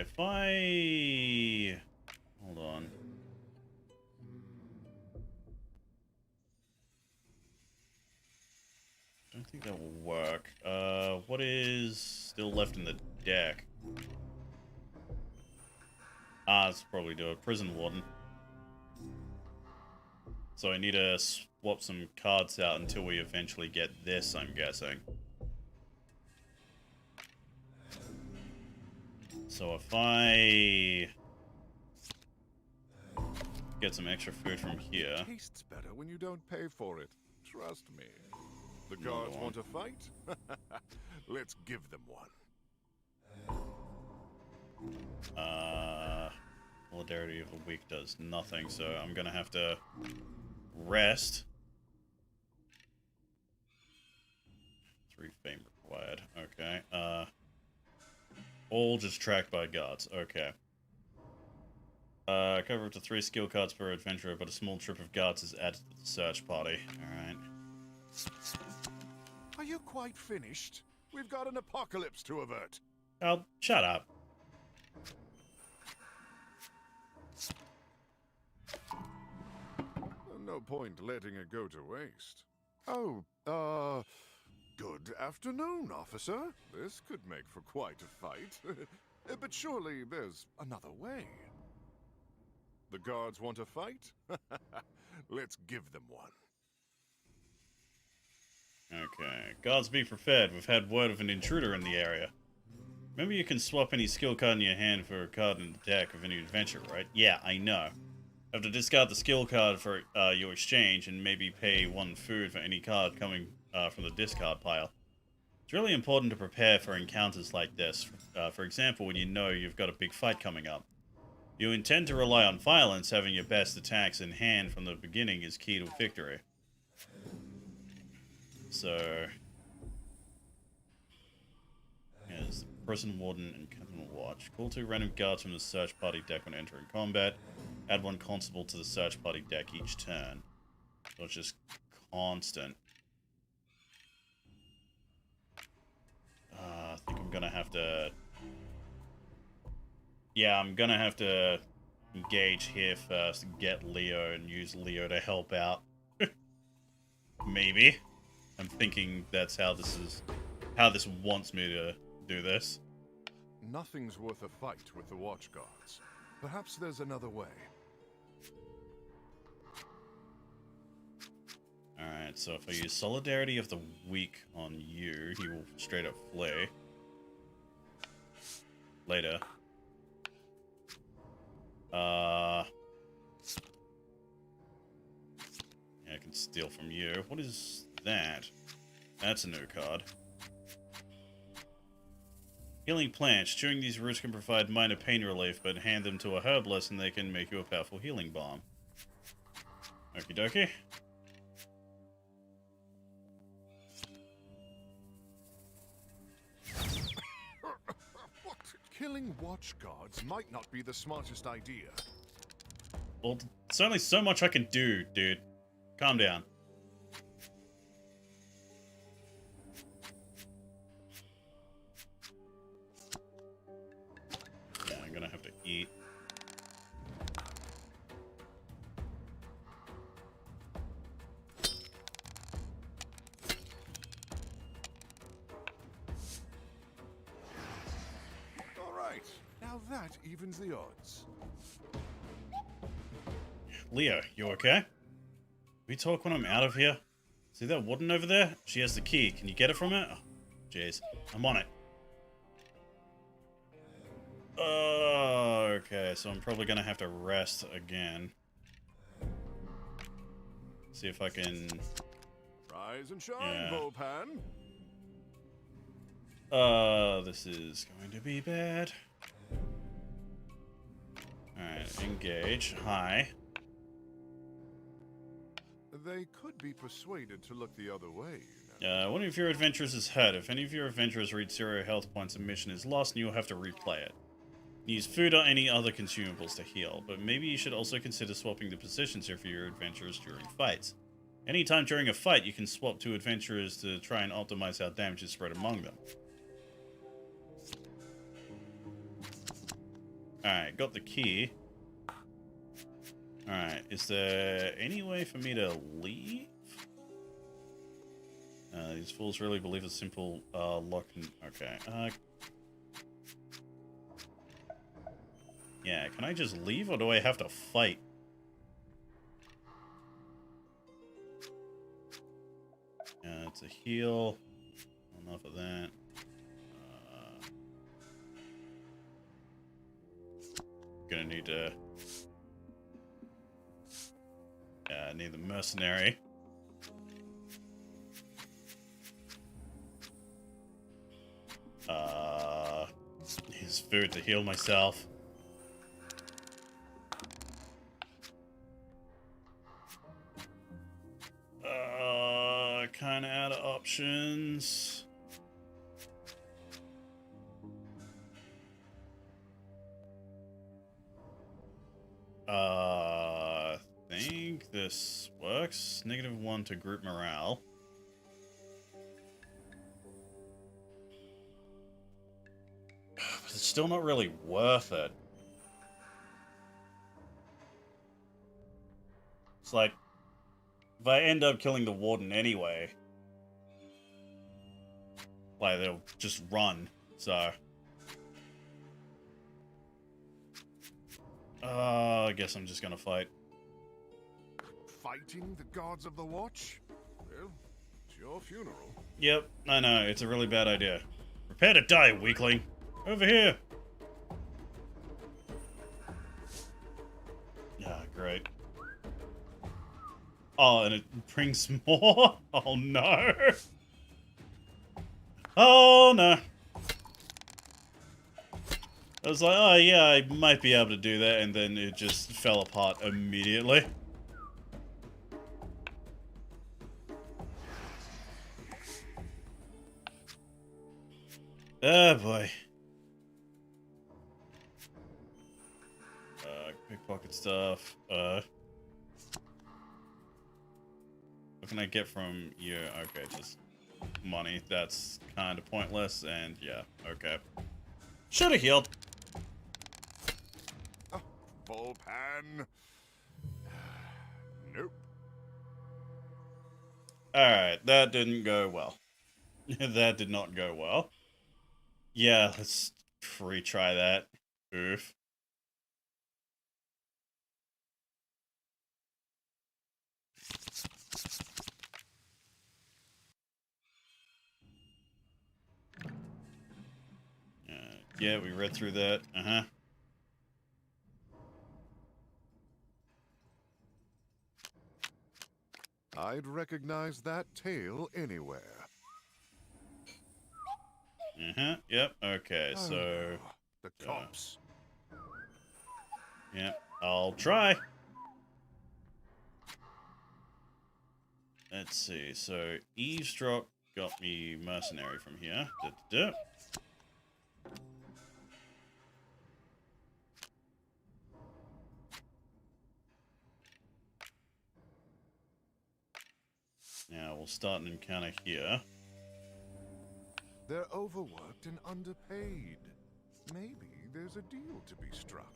If I... Hold on. I don't think that will work. What is still left in the deck? Let's probably do a prison warden. So I need to swap some cards out until we eventually get this, I'm guessing. So if I get some extra food from here. It tastes better when you don't pay for it. Trust me. The guards want a fight? Let's give them one. Solidarity of the week does nothing, so I'm gonna have to rest. 3 fame required. Okay. All just tracked by guards. Okay. Cover up to 3 skill cards per adventurer, but a small troop of guards is added to the search party. Alright. Are you quite finished? We've got an apocalypse to avert. Oh, shut up. No point letting it go to waste. Oh, good afternoon, officer. This could make for quite a fight. But surely there's another way. The guards want a fight? Let's give them one. Okay. Guards, be prepared. We've had word of an intruder in the area. Remember, you can swap any skill card in your hand for a card in the deck of any adventure, right? Yeah, I know. You have to discard the skill card for your exchange and maybe pay 1 food for any card coming from the discard pile. It's really important to prepare for encounters like this. For example, when you know you've got a big fight coming up. You intend to rely on violence, having your best attacks in hand from the beginning is key to victory. So... here's the Prison Warden and Captain Watch. Call 2 random guards from the search party deck when entering combat. Add 1 constable to the search party deck each turn. So it's just constant. I think I'm gonna have to... Yeah, I'm gonna have to engage here first, get Leo, and use Leo to help out. Maybe. I'm thinking that's how this wants me to do this. Nothing's worth a fight with the Watch Guards. Perhaps there's another way. Alright, so if I use Solidarity of the Weak on you, he will straight up flee. Later. Yeah, I can steal from you. What is that? That's a new card. Healing plants. Chewing these roots can provide minor pain relief, but hand them to a herbalist and they can make you a powerful healing balm. Okie dokie. Killing Watch Guards might not be the smartest idea. Well, there's only so much I can do, dude. Calm down. Yeah, I'm gonna have to eat. All right, now that evens the odds. Leo, you okay? We talk when I'm out of here? See that warden over there? She has the key. Can you get it from her? Oh, jeez. I'm on it. Okay, so I'm probably gonna have to rest again. See if I can... Rise and shine, Volpan. This is going to be bad. Alright, engage. Hi. They could be persuaded to look the other way, you know. One of your adventurers is hurt. If any of your adventurers reach 0 health points, a mission is lost and you'll have to replay it. Use food or any other consumables to heal, but maybe you should also consider swapping the positions here for your adventurers during fights. Anytime during a fight, you can swap 2 adventurers to try and optimize how damage is spread among them. Alright, got the key. Alright, is there any way for me to leave? These fools really believe a simple lock and... Okay, yeah, can I just leave or do I have to fight? It's a heal. Enough of that. Gonna need to... I need the mercenary. Use food to heal myself. Kinda out of options. I think this works. -1 to group morale. But it's still not really worth it. It's like, if I end up killing the warden anyway, like, they'll just run, so... I guess I'm just gonna fight. Fighting the guards of the Watch? Well, it's your funeral. Yep, I know, it's a really bad idea. Prepare to die, weakling! Over here! Ah, great. Oh, and it brings more? Oh no! Oh no! I was like, oh yeah, I might be able to do that, and then it just fell apart immediately. Oh boy. Pickpocket stuff. What can I get from you? Okay, just money. That's kind of pointless, and yeah, okay. Should have healed. Full pan. Nope. Alright, that didn't go well. That did not go well. Yeah, let's retry that. Oof. Yeah, we read through that. Uh-huh. I'd recognize that tale anywhere. Uh-huh. Yep. Okay, so... The cops. Yep. I'll try. Let's see. So, eavesdrop got me mercenary from here. Da-da-da. Now, we'll start an encounter here. They're overworked and underpaid. Maybe there's a deal to be struck.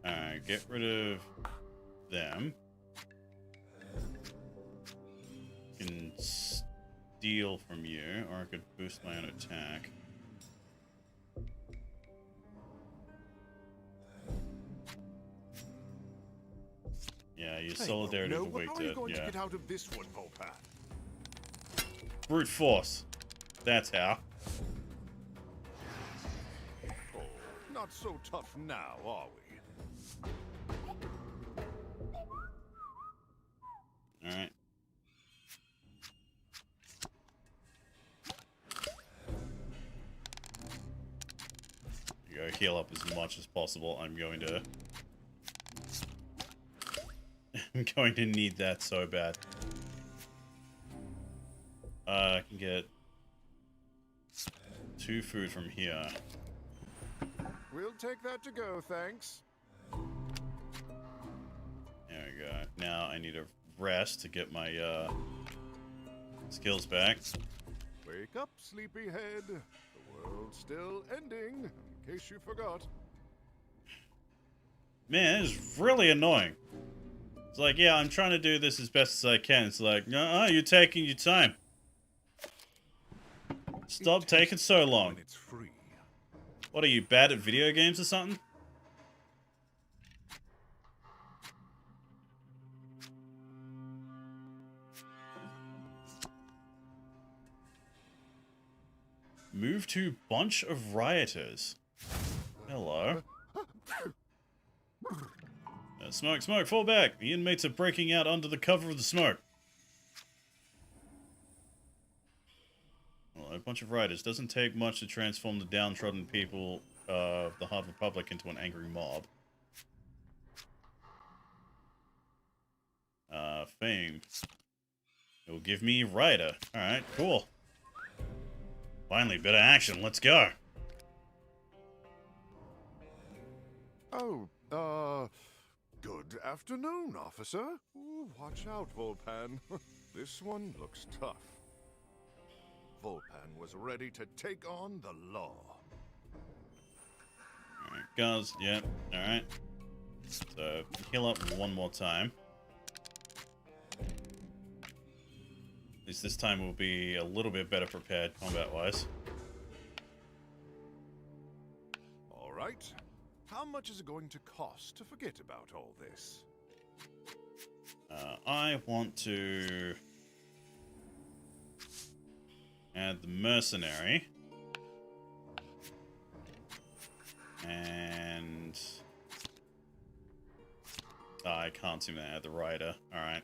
Alright, get rid of them. Can steal from you, or I could boost my own attack. Yeah, your solidarity with the weak How are you dead. going to Yeah. get out of this one, Volpan? Brute force. That's how. Oh, not so tough now, are we? Alright. You go heal up as much as possible. I'm going to need that so bad. I can get 2 food from here. We'll take that to go, thanks. There we go. Now I need a rest to get my skills back. Wake up, sleepyhead. The world's still ending, in case you forgot. Man, it's really annoying. It's like, yeah, I'm trying to do this as best as I can. It's like, no, you're taking your time. Stop taking so long. When it's free. What are you, bad at video games or something? Move to bunch of rioters. Hello. Smoke, smoke, fall back. The inmates are breaking out under the cover of the smoke. Well, a bunch of rioters. Doesn't take much to transform the downtrodden people of the Hard Republic into an angry mob. Fame. It will give me rioter. Alright, cool. Finally, bit of action. Let's go. Oh, good afternoon, officer. Ooh, watch out, Volpan. This one looks tough. Volpan was ready to take on the law. Alright, guys. Yep. Alright. So, heal up one more time. At least this time we'll be a little bit better prepared combat-wise. All right. How much is it going to cost to forget about all this? I want to add the mercenary. And I can't seem to add the rider. Alright.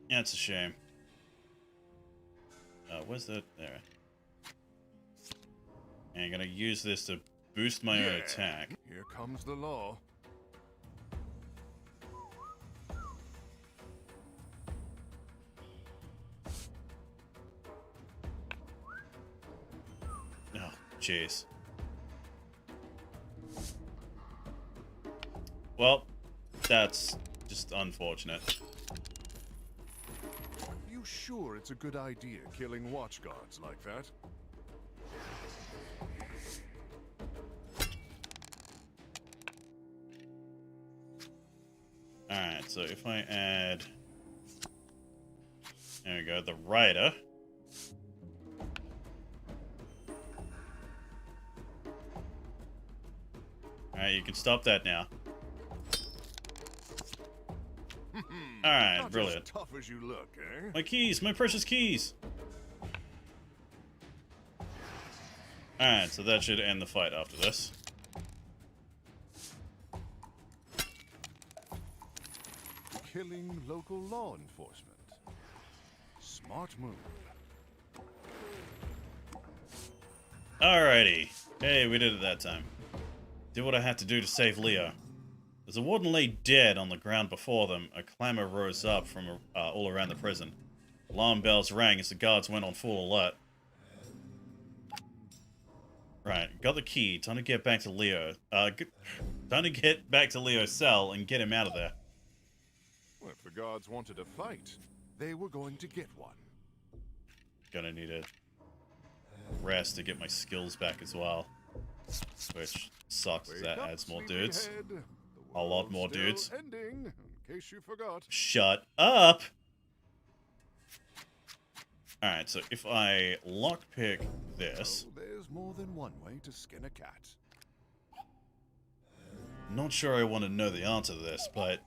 Yeah, it's a shame. Where's the... There. And I'm gonna use this to boost my own attack. Here comes the law. Oh, Jeez. Well, that's just unfortunate. Are you sure it's a good idea killing watchguards like that? Alright, so if I add... There we go, the rider. Alright, you can stop that now. Alright, brilliant. As tough as you look, eh? My keys! My precious keys! Alright, so that should end the fight after this. Killing local law enforcement. Smart move. Alrighty. Hey, we did it that time. Did what I had to do to save Leo. As the warden lay dead on the ground before them, a clamor rose up from all around the prison. Alarm bells rang as the guards went on full alert. Right, got the key. Time to get back to Leo. Time to get back to Leo's cell and get him out of there. Well, if the guards wanted a fight, they were going to get one. Gonna need a rest to get my skills back as well. Which sucks, as that adds more dudes. A lot more dudes. Ending, in case you forgot. Shut up! Alright, so if I lockpick this... Oh, there's more than one way to skin a cat. Not sure I want to know the answer to this, but...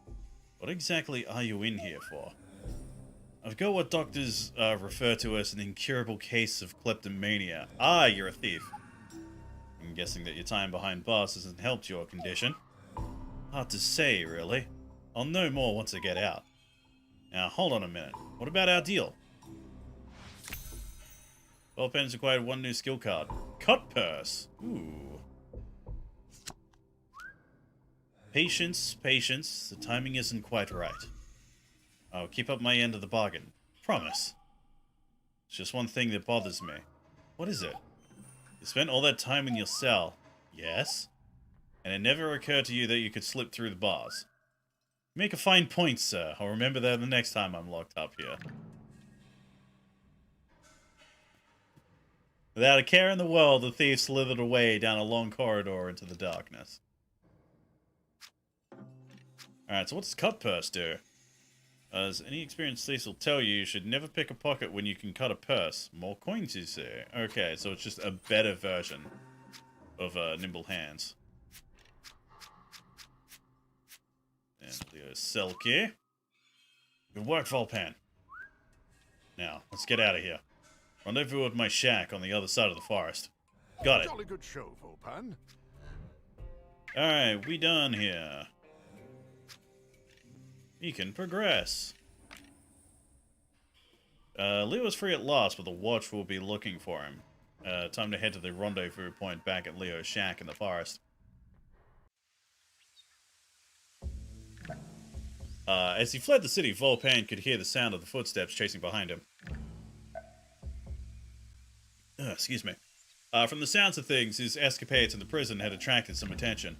What exactly are you in here for? I've got what doctors refer to as an incurable case of kleptomania. Ah, you're a thief. I'm guessing that your time behind bars hasn't helped your condition. Hard to say, really. I'll know more once I get out. Now, hold on a minute. What about our deal? Volpan's acquired one new skill card. Cut Purse. Ooh. Patience, patience. The timing isn't quite right. I'll keep up my end of the bargain. Promise. It's just one thing that bothers me. What is it? You spent all that time in your cell. Yes? And it never occurred to you that you could slip through the bars. You make a fine point, sir. I'll remember that the next time I'm locked up here. Without a care in the world, the thief slithered away down a long corridor into the darkness. Alright, so what does Cut Purse do? As any experienced thief will tell you, you should never pick a pocket when you can cut a purse. More coins, you see. Okay, so it's just a better version of Nimble Hands. And Leo's cell key. Good work, Volpan. Now, let's get out of here. Rendezvous at my shack on the other side of the forest. Got it. Jolly good show, Volpan. Alright, we done here. He can progress. Leo is free at last, but the watch will be looking for him. Time to head to the rendezvous point back at Leo's shack in the forest. As he fled the city, Volpan could hear the sound of the footsteps chasing behind him. Excuse me. From the sounds of things, his escapades in the prison had attracted some attention.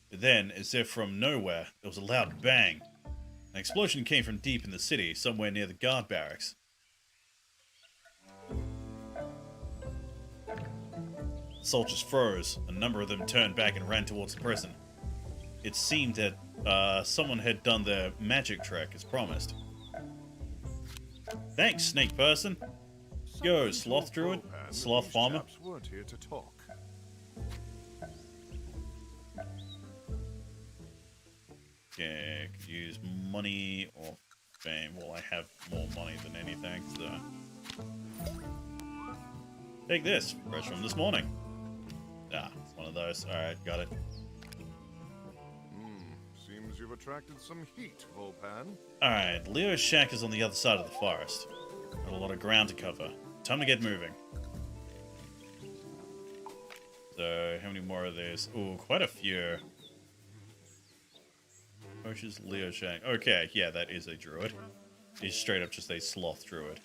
But then, as if from nowhere, there was a loud bang. An explosion came from deep in the city, somewhere near the guard barracks. The soldiers froze. A number of them turned back and ran towards the prison. It seemed that someone had done their magic trick as promised. Thanks, snake person. Yo, sloth druid, sloth farmer. Weren't here to talk. Okay, could use money or fame. Well, I have more money than anything, so... Take this, fresh from this morning. Ah, it's one of those. Alright, got it. Seems you've attracted some heat, Volpan. Alright, Leo's shack is on the other side of the forest. Got a lot of ground to cover. Time to get moving. So, how many more of these? Ooh, quite a few. Potions, Leo shack. Okay, yeah, that is a druid. He's straight up just a sloth druid.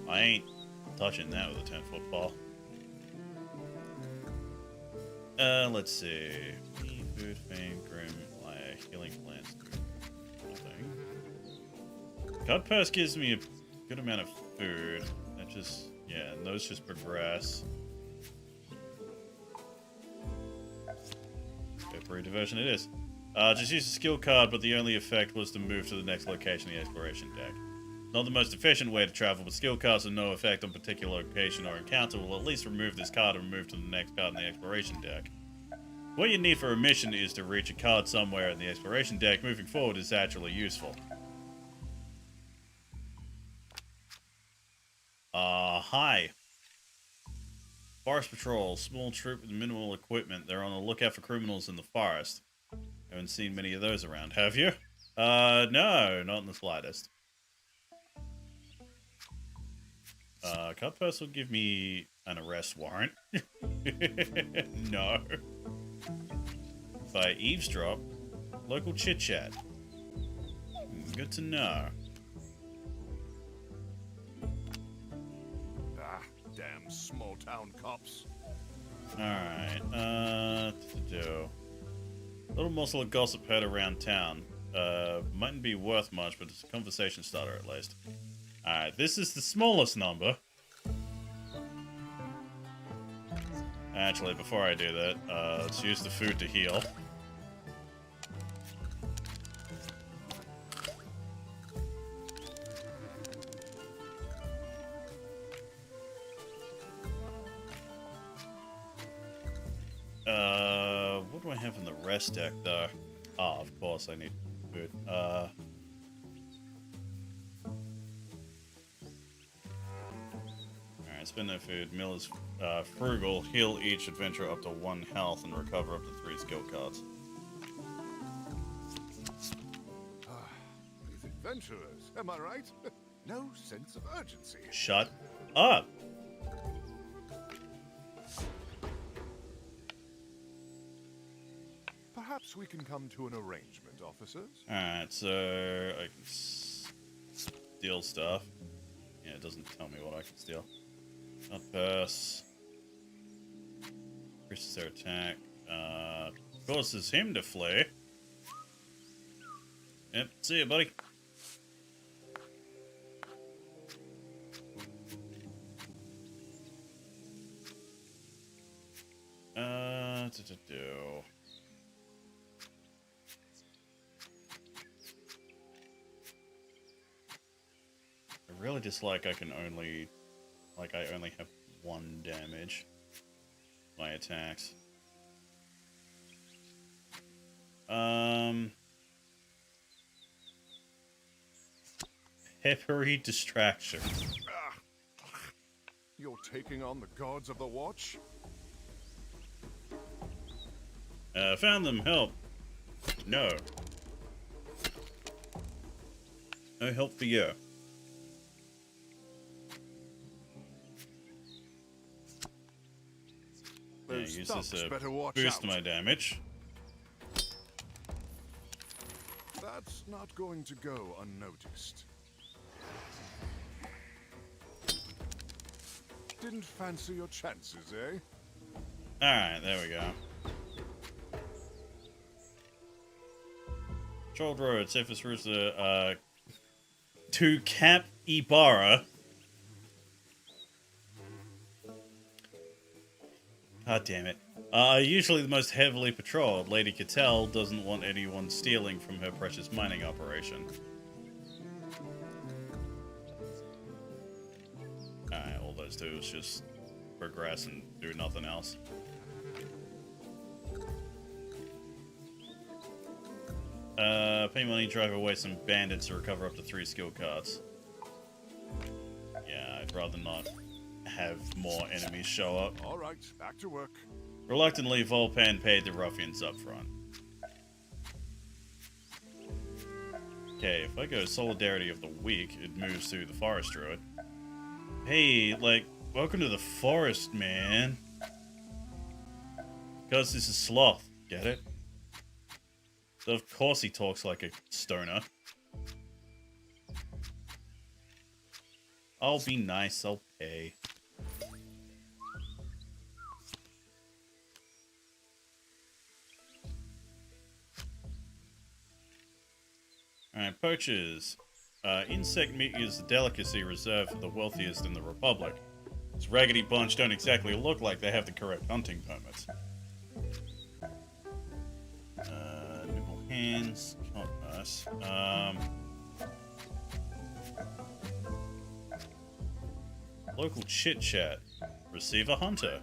I ain't touching that with a 10-foot pole. Let's see. Food, fame, grim, liar, healing plants. Nothing. God Purse gives me a good amount of food. That just, yeah, and those just progress. Peppery diversion it is. Just use the skill card, but the only effect was to move to the next location in the exploration deck. Not the most efficient way to travel, but skill cards with no effect on particular location or encounter will at least remove this card and move to the next card in the exploration deck. What you need for a mission is to reach a card somewhere in the exploration deck. Moving forward is actually useful. Hi. Forest Patrol, small troop with minimal equipment. They're on the lookout for criminals in the forest. Haven't seen many of those around, have you? No, not in the slightest. Cut Purse will give me an arrest warrant. No. By eavesdrop, local chit-chat. Good to know. Ah, damn small-town cops. Alright, to do. Little morsel of gossip heard around town. Mightn't be worth much, but it's a conversation starter at least. Alright, this is the smallest number. Actually, before I do that, let's use the food to heal. What do I have in the rest deck, though? Ah, of course, I need food. Alright, spend no food. Mill is frugal. Heal each adventurer up to 1 health and recover up to 3 skill cards. These adventurers, am I right? No sense of urgency. Shut up! Perhaps we can come to an arrangement, officers. Alright, so I can steal stuff. Yeah, it doesn't tell me what I can steal. Not purse. Increases their attack. Causes him to flee. Yep, see ya, buddy. I really dislike I only have 1 damage. My attacks. Peppery distraction. You're taking on the gods of the watch? Found them. Help. No. No help for you. Yeah, Those use stumps this better watch boost out. my damage. That's not going to go unnoticed. Didn't fancy your chances, eh? Alright, there we go. Controlled road, safest routes to Cap Ibarra. God damn it. Usually the most heavily patrolled. Lady Cattell doesn't want anyone stealing from her precious mining operation. Alright, all those do is just progress and do nothing else. Pay money, drive away some bandits to recover up to 3 skill cards. Yeah, I'd rather not have more enemies show up. All right, back to work. Reluctantly, Volpan paid the ruffians up front. Okay, if I go Solidarity of the Weak, it moves to the Forest Druid. Hey, like, welcome to the forest, man. Because this is Sloth, get it? So of course he talks like a stoner. I'll be nice, I'll pay. Alright, poachers. Insect meat is a delicacy reserved for the wealthiest in the Republic. This raggedy bunch don't exactly look like they have the correct hunting permits. Nibble hands. Not nice. Local chit-chat. Receive a hunter.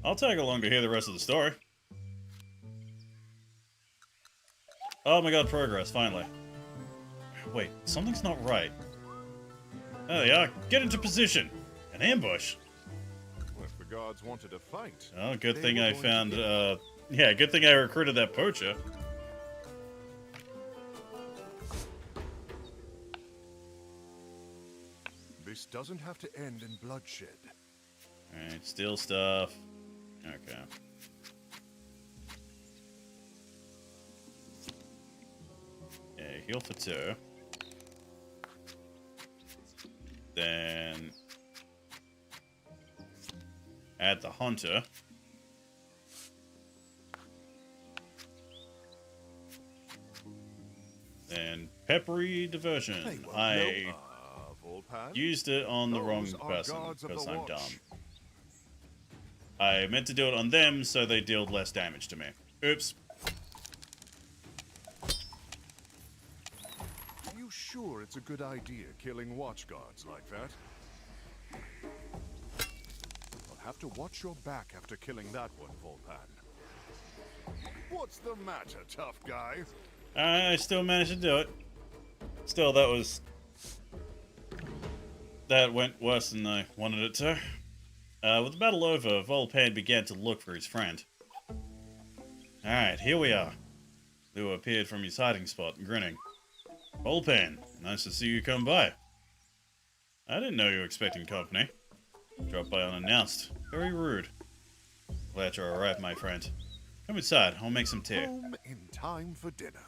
I'll tag along to hear the rest of the story. Oh my god, progress, finally. Wait, something's not right. There they are. Get into position. An ambush. Well, if the guards wanted a fight. Oh, good thing I found, yeah, good thing I recruited that poacher. This doesn't have to end in bloodshed. Alright, steal stuff. Okay. Yeah, heal for 2. Then add the hunter. Then peppery diversion. I used it on the wrong person because I'm dumb. I meant to do it on them so they dealt less damage to me. Oops. Are you sure it's a good idea killing watchguards like that? I'll have to watch your back after killing that one, Volpan. What's the matter, tough guy? I still managed to do it. Still, that went worse than I wanted it to. With the battle over, Volpan began to look for his friend. Alright, here we are. Leo appeared from his hiding spot, grinning. Volpan, nice to see you come by. I didn't know you were expecting company. Dropped by unannounced. Very rude. Glad you're alright, my friend. Come inside, I'll make some tea. Home in time for dinner.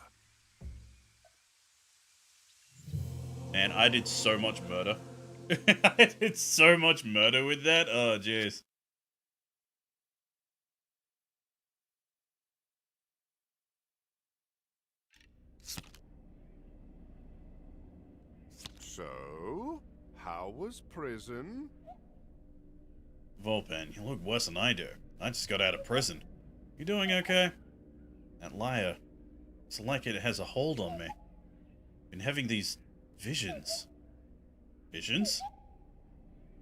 Man, I did so much murder. I did so much murder with that. Oh, jeez. So, how was prison? Volpan, you look worse than I do. I just got out of prison. You doing okay? That liar. It's like it has a hold on me. Been having these visions. Visions?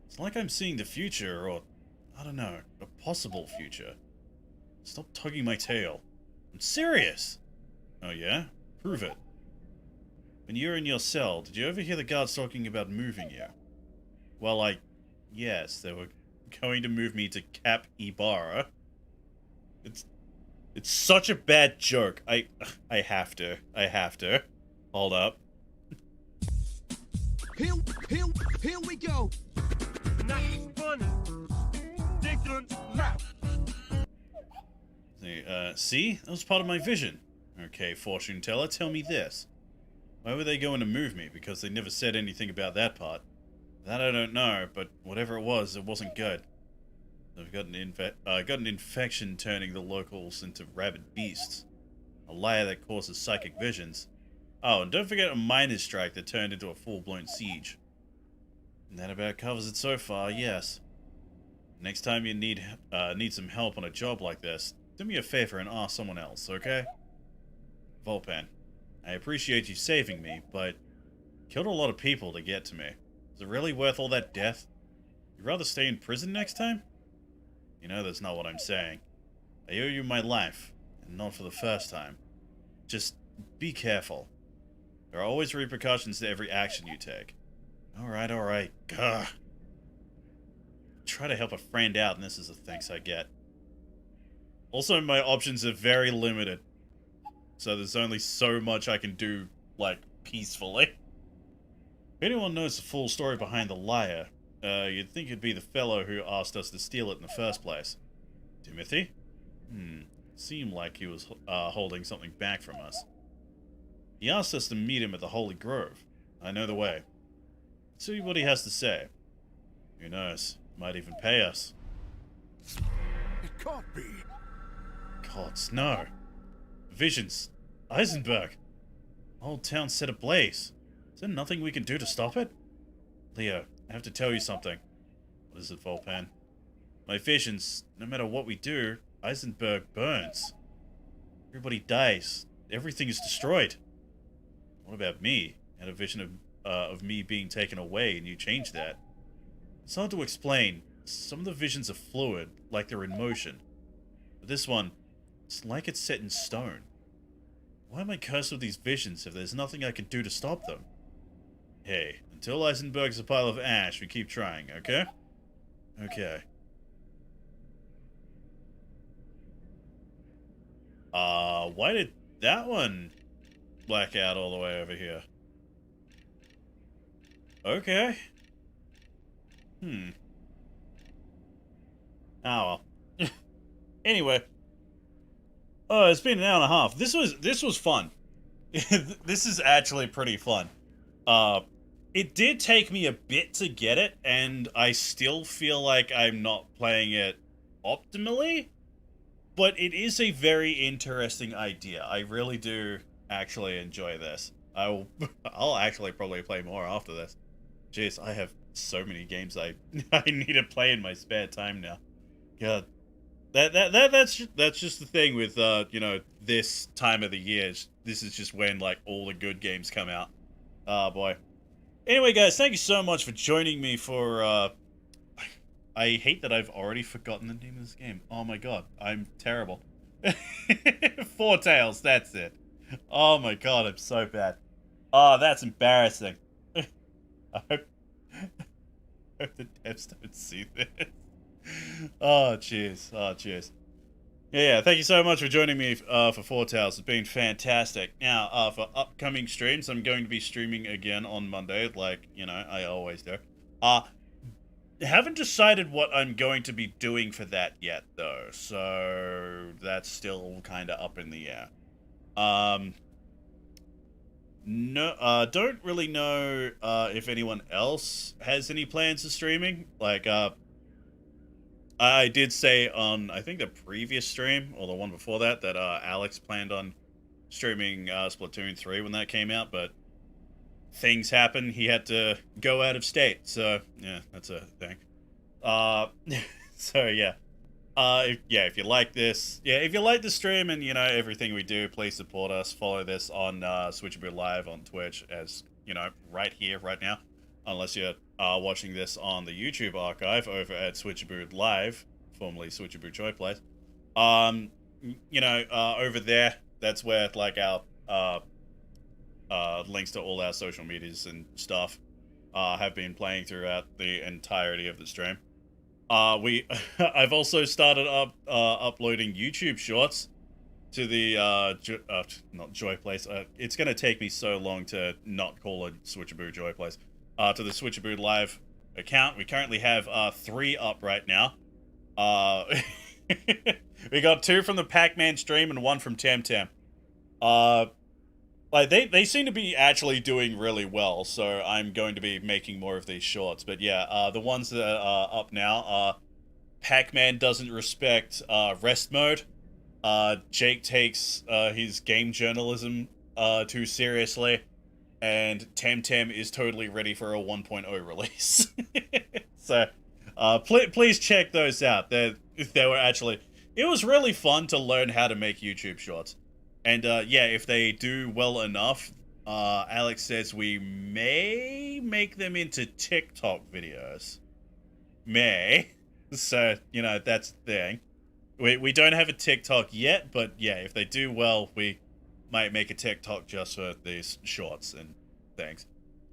It's like I'm seeing the future, or, I don't know, a possible future. Stop tugging my tail. I'm serious! Oh yeah? Prove it. When you were in your cell, did you ever hear the guards talking about moving you? Well, yes, they were going to move me to Cap Ibarra. It's such a bad joke. I have to. Hold up. Here we go. Not funny. Dickens left. See? That was part of my vision. Okay, fortune teller, tell me this. Why were they going to move me? Because they never said anything about that part. That I don't know, but whatever it wasn't good. I've got an infection turning the locals into rabid beasts. A liar that causes psychic visions. Oh, and don't forget a miners' strike that turned into a full-blown siege. And that about covers it so far, yes. Next time you need some help on a job like this, do me a favor and ask someone else, okay? Volpan, I appreciate you saving me, but you killed a lot of people to get to me. Is it really worth all that death? You'd rather stay in prison next time? You know that's not what I'm saying. I owe you my life, and not for the first time. Just be careful. There are always repercussions to every action you take. Alright. Gah. Try to help a friend out, and this is the thanks I get. Also, my options are very limited. So there's only so much I can do, like, peacefully. If anyone knows the full story behind the liar, you'd think it'd be the fellow who asked us to steal it in the first place. Timothy? Seemed like he was holding something back from us. He asked us to meet him at the Holy Grove. I know the way. Let's see what he has to say. Who knows? Might even pay us. It can't be. Gods, no. Visions. Eisenberg. Whole town set ablaze. Is there nothing we can do to stop it? Leo, I have to tell you something. What is it, Volpan? My visions, no matter what we do, Eisenberg burns. Everybody dies. Everything is destroyed. What about me? I had a vision of me being taken away, and you changed that. It's hard to explain. Some of the visions are fluid, like they're in motion. But this one, it's like it's set in stone. Why am I cursed with these visions if there's nothing I can do to stop them? Hey, until Eisenberg's a pile of ash, we keep trying, okay? Okay. Why did that one black out all the way over here? Okay. Oh well. Anyway. Oh, it's been an hour and a half. This was fun. This is actually pretty fun. It did take me a bit to get it, and I still feel like I'm not playing it optimally. But it is a very interesting idea. I really do actually enjoy this. I'll actually probably play more after this. Jeez, I have so many games I need to play in my spare time now. God, that's just the thing with you know, this time of the year. This is just when like all the good games come out. Oh boy. Anyway, guys, thank you so much for joining me for I hate that I've already forgotten the name of this game. Oh my god, I'm terrible. Foretales, that's it. Oh my god, I'm so bad. Oh, that's embarrassing. I hope the devs don't see this. Oh, jeez. Oh, jeez. Yeah, thank you so much for joining me for Foretales. It's been fantastic. Now, for upcoming streams, I'm going to be streaming again on Monday, like, you know, I always do. Haven't decided what I'm going to be doing for that yet, though, so that's still kind of up in the air. No, don't really know if anyone else has any plans of streaming. Like, I did say on, I think the previous stream, or the one before that, that Alex planned on streaming Splatoon 3 when that came out, but things happen. He had to go out of state, so yeah, that's a thing. So yeah. If you like this, if you like the stream and, you know, everything we do, please support us. Follow this on Switchaboo Live on Twitch, as, you know, right here, right now. Unless you're watching this on the YouTube archive over at Switchaboo Live, formerly Switchaboo Joy Plays. You know, over there, that's where, like, our links to all our social medias and stuff have been playing throughout the entirety of the stream. I've also started uploading YouTube shorts to the not Joy Place. It's gonna take me so long to not call it Switchaboo Joy Place. To the Switchaboo Live account. We currently have 3 up right now. We got 2 from the Pac-Man stream and 1 from Temtem. Like, they seem to be actually doing really well, so I'm going to be making more of these shorts. But yeah, the ones that are up now are Pac-Man doesn't respect rest mode. Jake takes his game journalism too seriously. And Temtem is totally ready for a 1.0 release. So, please check those out. They were actually... It was really fun to learn how to make YouTube shorts. And, yeah, if they do well enough, Alex says we may make them into TikTok videos. May. So, you know, that's the thing. We don't have a TikTok yet, but, yeah, if they do well, we might make a TikTok just for these shorts and things.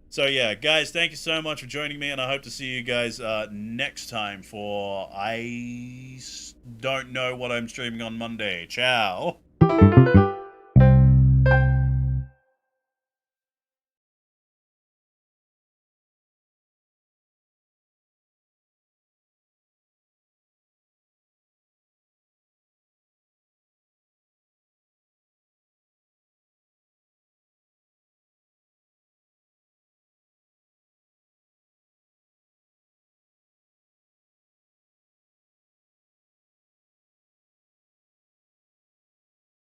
So, yeah, guys, thank you so much for joining me, and I hope to see you guys next time for... I don't know what I'm streaming on Monday. Ciao!